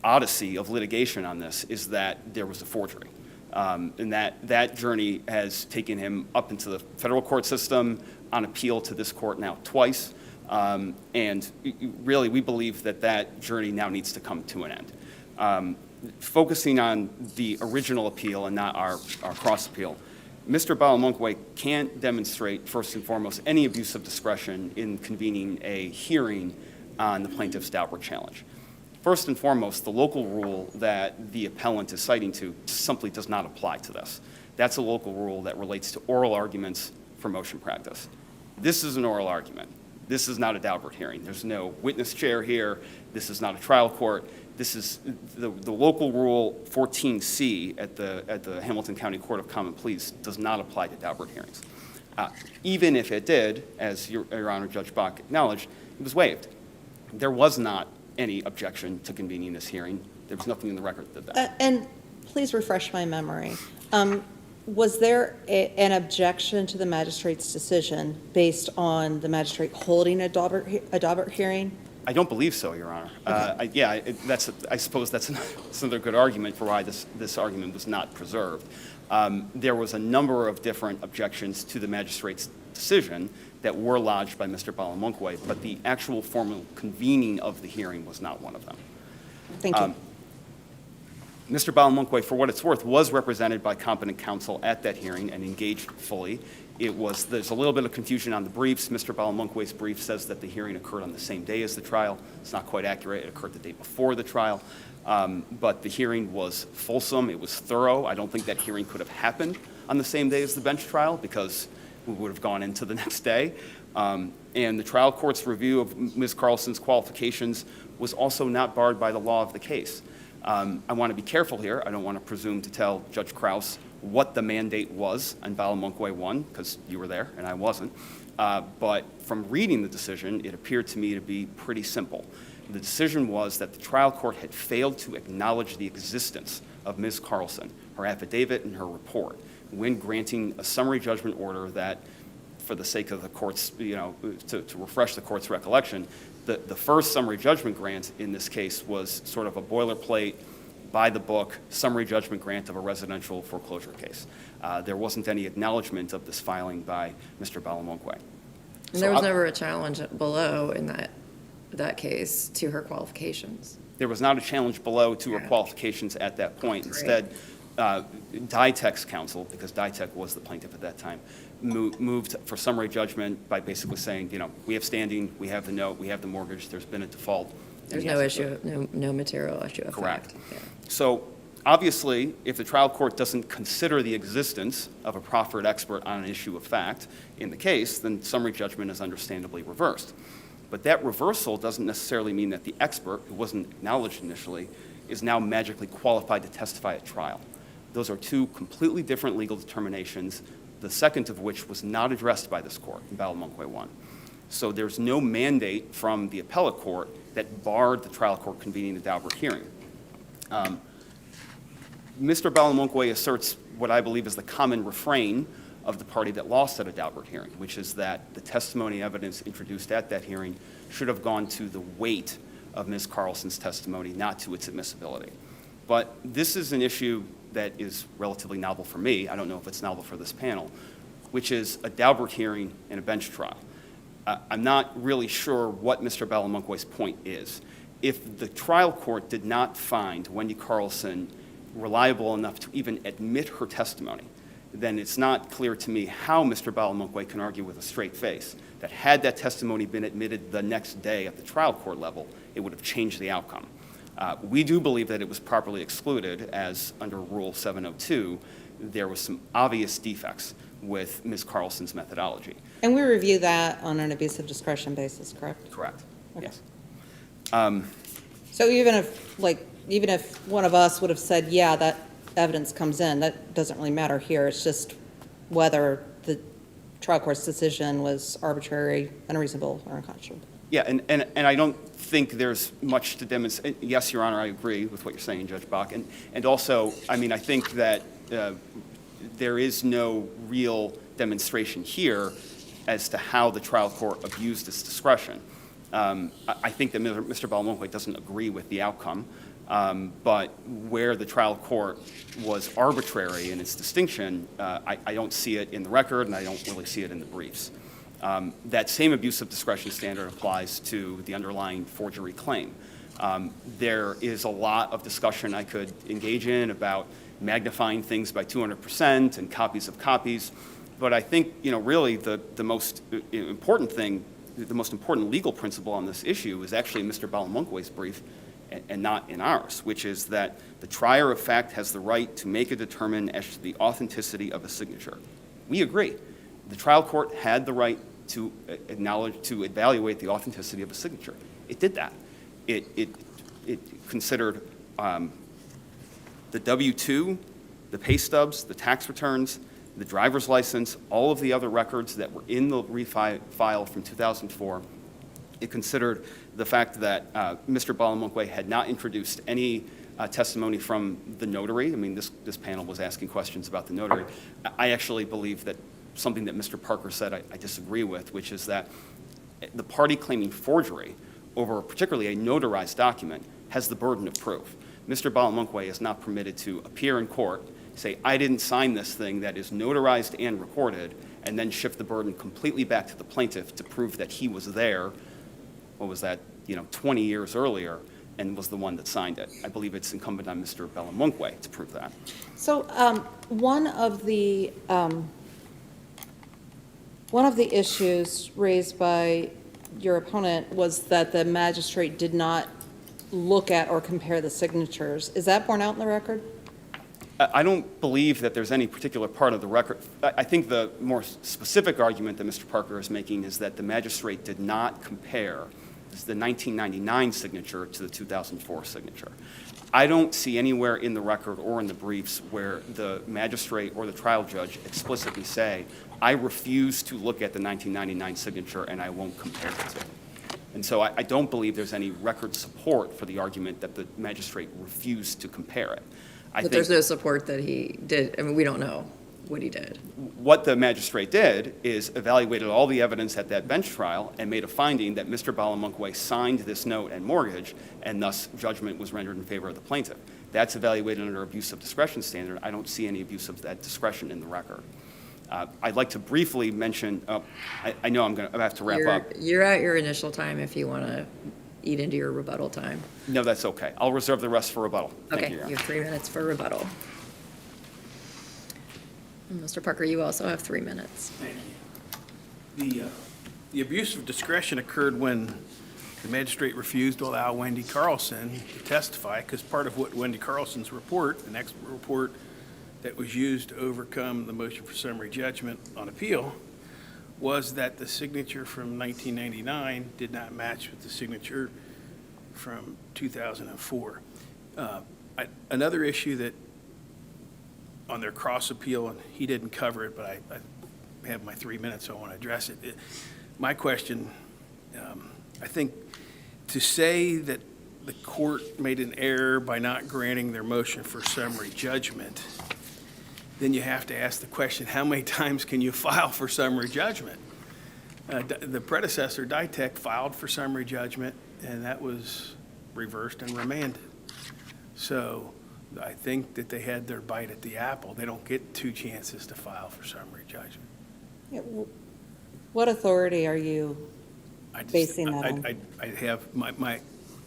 Speaker 13: odyssey of litigation on this is that there was a forgery. And that journey has taken him up into the federal court system, on appeal to this court now twice. And really, we believe that that journey now needs to come to an end. Focusing on the original appeal and not our cross appeal, Mr. Balamonkwe can't demonstrate, first and foremost, any abuse of discretion in convening a hearing on the plaintiff's Daubert challenge. First and foremost, the local rule that the appellant is citing to simply does not apply to this. That's a local rule that relates to oral arguments for motion practice. This is an oral argument. This is not a Daubert hearing. There's no witness chair here. This is not a trial court. This is the local rule 14C at the Hamilton County Court of Common Pleas does not apply to Daubert hearings. Even if it did, as Your Honor, Judge Bach acknowledged, it was waived. There was not any objection to convening this hearing. There was nothing in the record that did that.
Speaker 9: And please refresh my memory. Was there an objection to the magistrate's decision based on the magistrate holding a Daubert hearing?
Speaker 13: I don't believe so, Your Honor. Okay. I suppose that's another good argument for why this argument was not preserved. There was a number of different objections to the magistrate's decision that were lodged by Mr. Balamonkwe, but the actual formal convening of the hearing was not one of them.
Speaker 9: Thank you.
Speaker 13: Mr. Balamunkwe, for what it's worth, was represented by competent counsel at that hearing and engaged fully. There's a little bit of confusion on the briefs. Mr. Balamunkwe's brief says that the hearing occurred on the same day as the trial. It's not quite accurate. It occurred the day before the trial. But the hearing was fulsome. It was thorough. I don't think that hearing could have happened on the same day as the bench trial because we would have gone into the next day. And the trial court's review of Ms. Carlson's qualifications was also not barred by the law of the case. I want to be careful here. I don't want to presume to tell Judge Krause what the mandate was on Balamunkwe 1, because you were there and I wasn't. But from reading the decision, it appeared to me to be pretty simple. The decision was that the trial court had failed to acknowledge the existence of Ms. Carlson, her affidavit and her report, when granting a summary judgment order that, for the sake of the court's, to refresh the court's recollection, the first summary judgment grant in this case was sort of a boilerplate, by the book, summary judgment grant of a residential foreclosure case. There wasn't any acknowledgement of this filing by Mr. Balamunkwe.
Speaker 2: And there was never a challenge below in that case to her qualifications.
Speaker 13: There was not a challenge below to her qualifications at that point. Instead, DITEC's counsel, because DITEC was the plaintiff at that time, moved for summary judgment by basically saying, we have standing, we have the note, we have the mortgage, there's been a default.
Speaker 2: There's no issue, no material issue of fact.
Speaker 13: Correct. Yeah. So obviously, if the trial court doesn't consider the existence of a proffered expert on an issue of fact in the case, then summary judgment is understandably reversed. But that reversal doesn't necessarily mean that the expert, who wasn't acknowledged initially, is now magically qualified to testify at trial. Those are two completely different legal determinations, the second of which was not addressed by this court in Balamunkwe 1. So there's no mandate from the appellate court that barred the trial court convening a Daubert hearing. Mr. Balamunkwe asserts what I believe is the common refrain of the party that lost at a Daubert hearing, which is that the testimony evidence introduced at that hearing should have gone to the weight of Ms. Carlson's testimony, not to its admissibility. But this is an issue that is relatively novel for me. I don't know if it's novel for this panel, which is a Daubert hearing and a bench trial. I'm not really sure what Mr. Balamunkwe's point is. If the trial court did not find Wendy Carlson reliable enough to even admit her testimony, then it's not clear to me how Mr. Balamunkwe can argue with a straight face that had that testimony been admitted the next day at the trial court level, it would have changed the outcome. We do believe that it was properly excluded, as under Rule 702, there was some obvious defects with Ms. Carlson's methodology.
Speaker 9: And we review that on an abuse of discretion basis, correct?
Speaker 13: Correct.
Speaker 9: Okay.
Speaker 13: Yes.
Speaker 9: So even if one of us would have said, yeah, that evidence comes in, that doesn't really matter here. It's just whether the trial court's decision was arbitrary, unreasonable, or unconscionable.
Speaker 13: Yeah, and I don't think there's much to demonstrate. Yes, Your Honor, I agree with what you're saying, Judge Bach. And also, I mean, I think that there is no real demonstration here as to how the trial court abused its discretion. I think that Mr. Balamunkwe doesn't agree with the outcome, but where the trial court was arbitrary in its distinction, I don't see it in the record, and I don't really see it in the briefs. That same abuse of discretion standard applies to the underlying forgery claim. There is a lot of discussion I could engage in about magnifying things by 200% and copies of copies, but I think, really the most important thing, the most important legal principle on this issue is actually Mr. Balamunkwe's brief and not in ours, which is that the trier of fact has the right to make a determination as to the authenticity of a signature. We agree. The trial court had the right to evaluate the authenticity of a signature. It did that. It considered the W-2, the pay stubs, the tax returns, the driver's license, all of the other records that were in the file from 2004. It considered the fact that Mr. Balamunkwe had not introduced any testimony from the notary. I mean, this panel was asking questions about the notary. I actually believe that something that Mr. Parker said I disagree with, which is that the party claiming forgery over particularly a notarized document has the burden of proof. Mr. Balamunkwe is not permitted to appear in court, say, I didn't sign this thing that is notarized and recorded, and then shift the burden completely back to the plaintiff to prove that he was there, 20 years earlier, and was the one that signed it. I believe it's incumbent on Mr. Bellamunkwe to prove that.
Speaker 9: So one of the issues raised by your opponent was that the magistrate did not look at or compare the signatures. Is that borne out in the record?
Speaker 13: I don't believe that there's any particular part of the record. I think the more specific argument that Mr. Parker is making is that the magistrate did not compare the 1999 signature to the 2004 signature. I don't see anywhere in the record or in the briefs where the magistrate or the trial judge explicitly say, I refuse to look at the 1999 signature and I won't compare it to it. And so I don't believe there's any record support for the argument that the magistrate refused to compare it.
Speaker 2: But there's no support that he did, I mean, we don't know what he did.
Speaker 13: What the magistrate did is evaluated all the evidence at that bench trial and made a finding that Mr. Bellamunkwe signed this note and mortgage, and thus judgment was rendered in favor of the plaintiff. That's evaluated under abuse of discretion standard. I don't see any abuse of that discretion in the record. I'd like to briefly mention, I know I have to wrap up.
Speaker 2: You're at your initial time if you want to eat into your rebuttal time.
Speaker 13: No, that's okay. I'll reserve the rest for rebuttal. Thank
Speaker 2: Okay,
Speaker 13: you, Your
Speaker 2: you
Speaker 13: Honor.
Speaker 2: have 3 minutes for rebuttal. And Mr. Parker, you also have 3 minutes.
Speaker 12: Thank you. The abuse of discretion occurred when the magistrate refused to allow Wendy Carlson to testify, because part of what Wendy Carlson's report, an expert report that was used to overcome the motion for summary judgment on appeal, was that the signature from 1999 did not match with the signature from 2004. Another issue that on their cross appeal, and he didn't cover it, but I have my 3 minutes, so I want to address it. My question, I think to say that the court made an error by not granting their motion for summary judgment, then you have to ask the question, how many times can you file for summary judgment? The predecessor, Ditech, filed for summary judgment, and that was reversed and remanded. So I think that they had their bite at the apple. They don't get 2 chances to file for summary judgment.
Speaker 9: Yeah, what authority are you basing that on?
Speaker 12: I have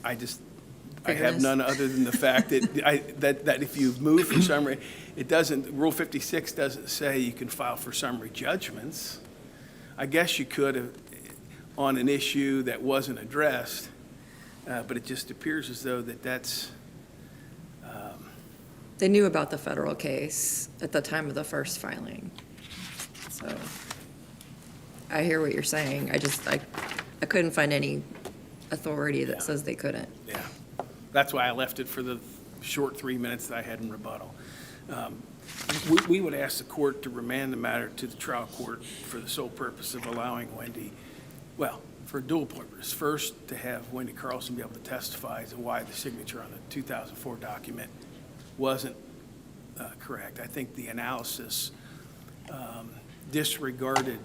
Speaker 12: I have
Speaker 2: Fairness.
Speaker 12: none other than the fact that that if you move for summary, it doesn't, Rule 56 doesn't say you can file for summary judgments. I guess you could have on an issue that wasn't addressed, but it just appears as though that's.
Speaker 2: They knew about the federal case at the time of the first filing. So I hear what you're saying. I couldn't find any authority that says they couldn't.
Speaker 12: Yeah, that's why I left it for the short 3 minutes that I had in rebuttal. We would ask the court to remand the matter to the trial court for the sole purpose of allowing Wendy, well, for a dual purpose. First, to have Wendy Carlson be able to testify as to why the signature on the 2004 document wasn't correct. I think the analysis disregarded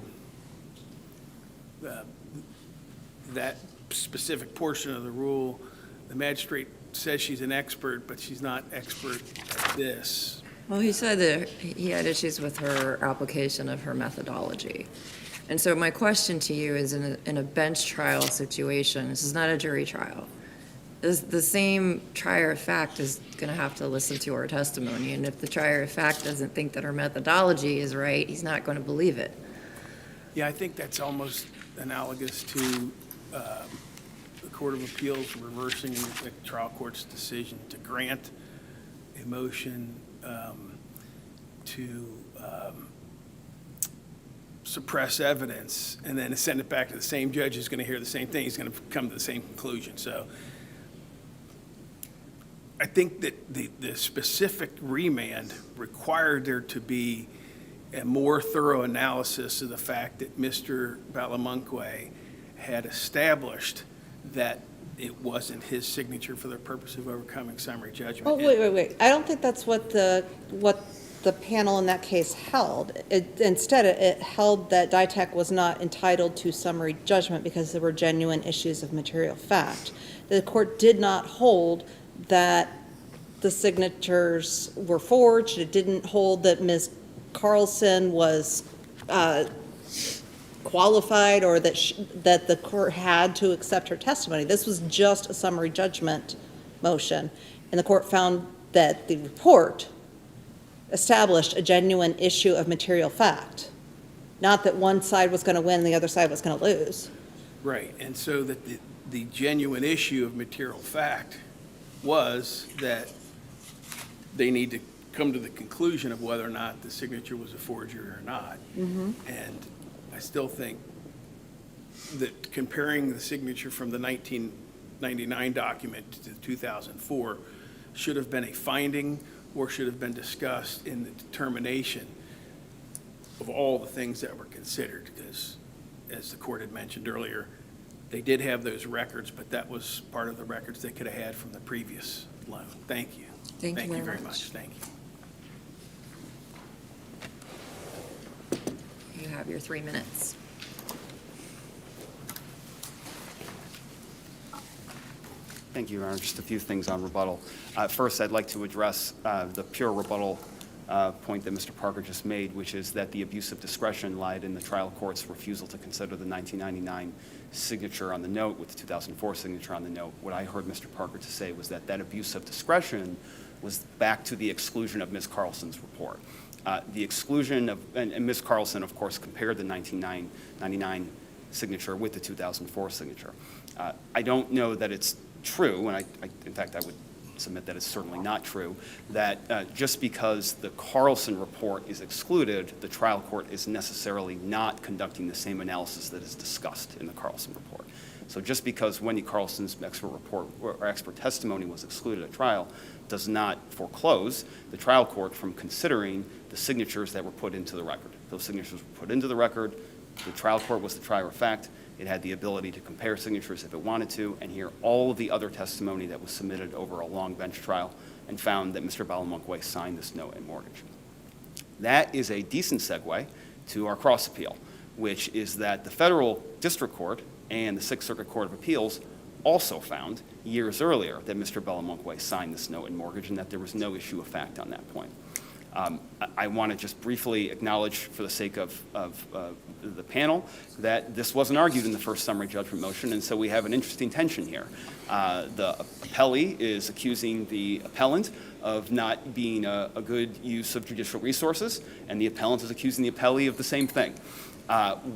Speaker 12: that specific portion of the rule. The magistrate says she's an expert, but she's not expert at this.
Speaker 2: Well, he said that he had issues with her application of her methodology. And so my question to you is, in a bench trial situation, this is not a jury trial, is the same trier of fact is going to have to listen to her testimony. And if the trier of fact doesn't think that her methodology is right, he's not going to believe it.
Speaker 12: Yeah, I think that's almost analogous to the Court of Appeals reversing the trial court's decision to grant a motion to suppress evidence, and then send it back to the same judge who's going to hear the same thing. He's going to come to the same conclusion. So I think that the specific remand required there to be a more thorough analysis of the fact that Mr. Bellamunkwe had established that it wasn't his signature for the purpose of overcoming summary judgment.
Speaker 9: Oh, wait. I don't think that's what the panel in that case held. Instead, it held that Ditech was not entitled to summary judgment because there were genuine issues of material fact. The court did not hold that the signatures were forged. It didn't hold that Ms. Carlson was qualified or that the court had to accept her testimony. This was just a summary judgment motion, and the court found that the report established a genuine issue of material fact, not that one side was going to win and the other side was going to lose.
Speaker 12: Right, and so that the genuine issue of material fact was that they need to come to the conclusion of whether or not the signature was a forgery or not. And I still think that comparing the signature from the 1999 document to 2004 should have been a finding or should have been discussed in the determination of all the things that were considered, because, as the court had mentioned earlier, they did have those records, but that was part of the records they could have had from the previous loan. Thank you.
Speaker 2: Thank you very
Speaker 12: very
Speaker 2: much.
Speaker 12: much. Thank you.
Speaker 2: You have your 3 minutes.
Speaker 13: Thank you, Your Honor. Just a few things on rebuttal. First, I'd like to address the pure rebuttal point that Mr. Parker just made, which is that the abuse of discretion lied in the trial court's refusal to consider the 1999 signature on the note with the 2004 signature on the note. What I heard Mr. Parker to say was that that abuse of discretion was back to the exclusion of Ms. Carlson's report. The exclusion of, and Ms. Carlson, of course, compared the 1999 signature with the 2004 signature. I don't know that it's true, and in fact, I would submit that it's certainly not true, that just because the Carlson report is excluded, the trial court is necessarily not conducting the same analysis that is discussed in the Carlson report. So just because Wendy Carlson's expert report or expert testimony was excluded at trial does not foreclose the trial court from considering the signatures that were put into the record. Those signatures were put into the record. The trial court was the trier of fact. It had the ability to compare signatures if it wanted to and hear all of the other testimony that was submitted over a long bench trial and found that Mr. Balamonkwe signed this note and mortgage. That is a decent segue to our cross appeal, which is that the federal district court and the Sixth Circuit Court of Appeals also found years earlier that Mr. Balamonkwe signed this note and mortgage and that there was no issue of fact on that point. I want to just briefly acknowledge, for the sake of the panel, that this wasn't argued in the first summary judgment motion, and so we have an interesting tension here. The appellee is accusing the appellant of not being a good use of judicial resources, and the appellant is accusing the appellee of the same thing.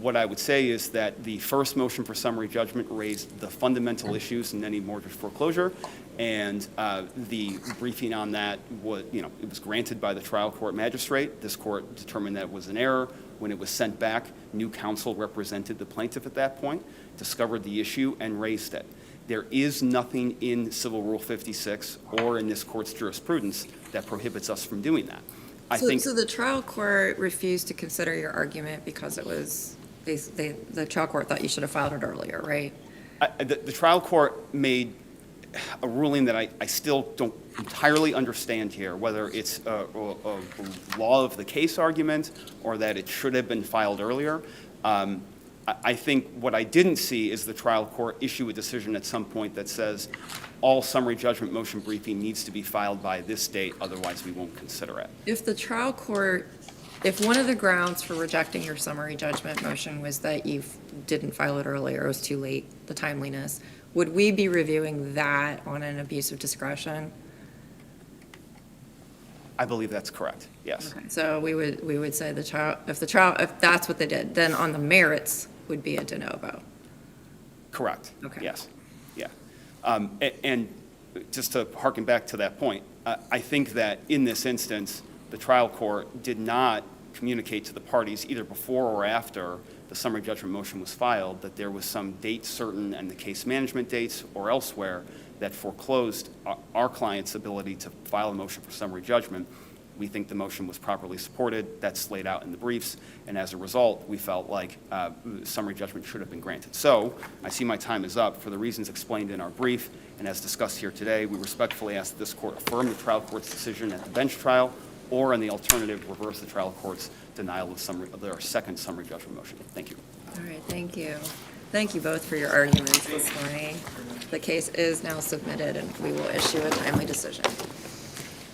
Speaker 13: What I would say is that the first motion for summary judgment raised the fundamental issues in any mortgage foreclosure, and the briefing on that was, it was granted by the trial court magistrate. This court determined that it was an error. When it was sent back, new counsel represented the plaintiff at that point, discovered the issue, and raised it. There is nothing in Civil Rule 56 or in this court's jurisprudence that prohibits us from doing that.
Speaker 2: So the trial court refused to consider your argument because it was, the trial court thought you should have filed it earlier, right?
Speaker 13: The trial court made a ruling that I still don't entirely understand here, whether it's a law of the case argument or that it should have been filed earlier. I think what I didn't see is the trial court issue a decision at some point that says all summary judgment motion briefing needs to be filed by this date, otherwise we won't consider it.
Speaker 2: If the trial court, if one of the grounds for rejecting your summary judgment motion was that you didn't file it earlier, it was too late, the timeliness, would we be reviewing that on an abuse of discretion?
Speaker 13: I believe that's correct, yes.
Speaker 2: Okay. So we would say if that's what they did, then on the merits would be a de novo.
Speaker 13: Correct.
Speaker 2: Okay.
Speaker 13: Yes. Yeah. And just to harken back to that point, I think that in this instance, the trial court did not communicate to the parties either before or after the summary judgment motion was filed that there was some date certain and the case management dates or elsewhere that foreclosed our client's ability to file a motion for summary judgment. We think the motion was properly supported. That's laid out in the briefs. And as a result, we felt like summary judgment should have been granted. So I see my time is up. For the reasons explained in our brief and as discussed here today, we respectfully ask that this court affirm the trial court's decision at the bench trial or, in the alternative, reverse the trial court's denial of their second summary judgment motion. Thank you.
Speaker 2: All right, thank you. Thank you both for your arguments this morning. The case is now submitted and we will issue a timely decision.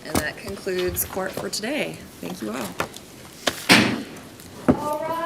Speaker 2: And that concludes court for today. Thank you all.
Speaker 1: All right.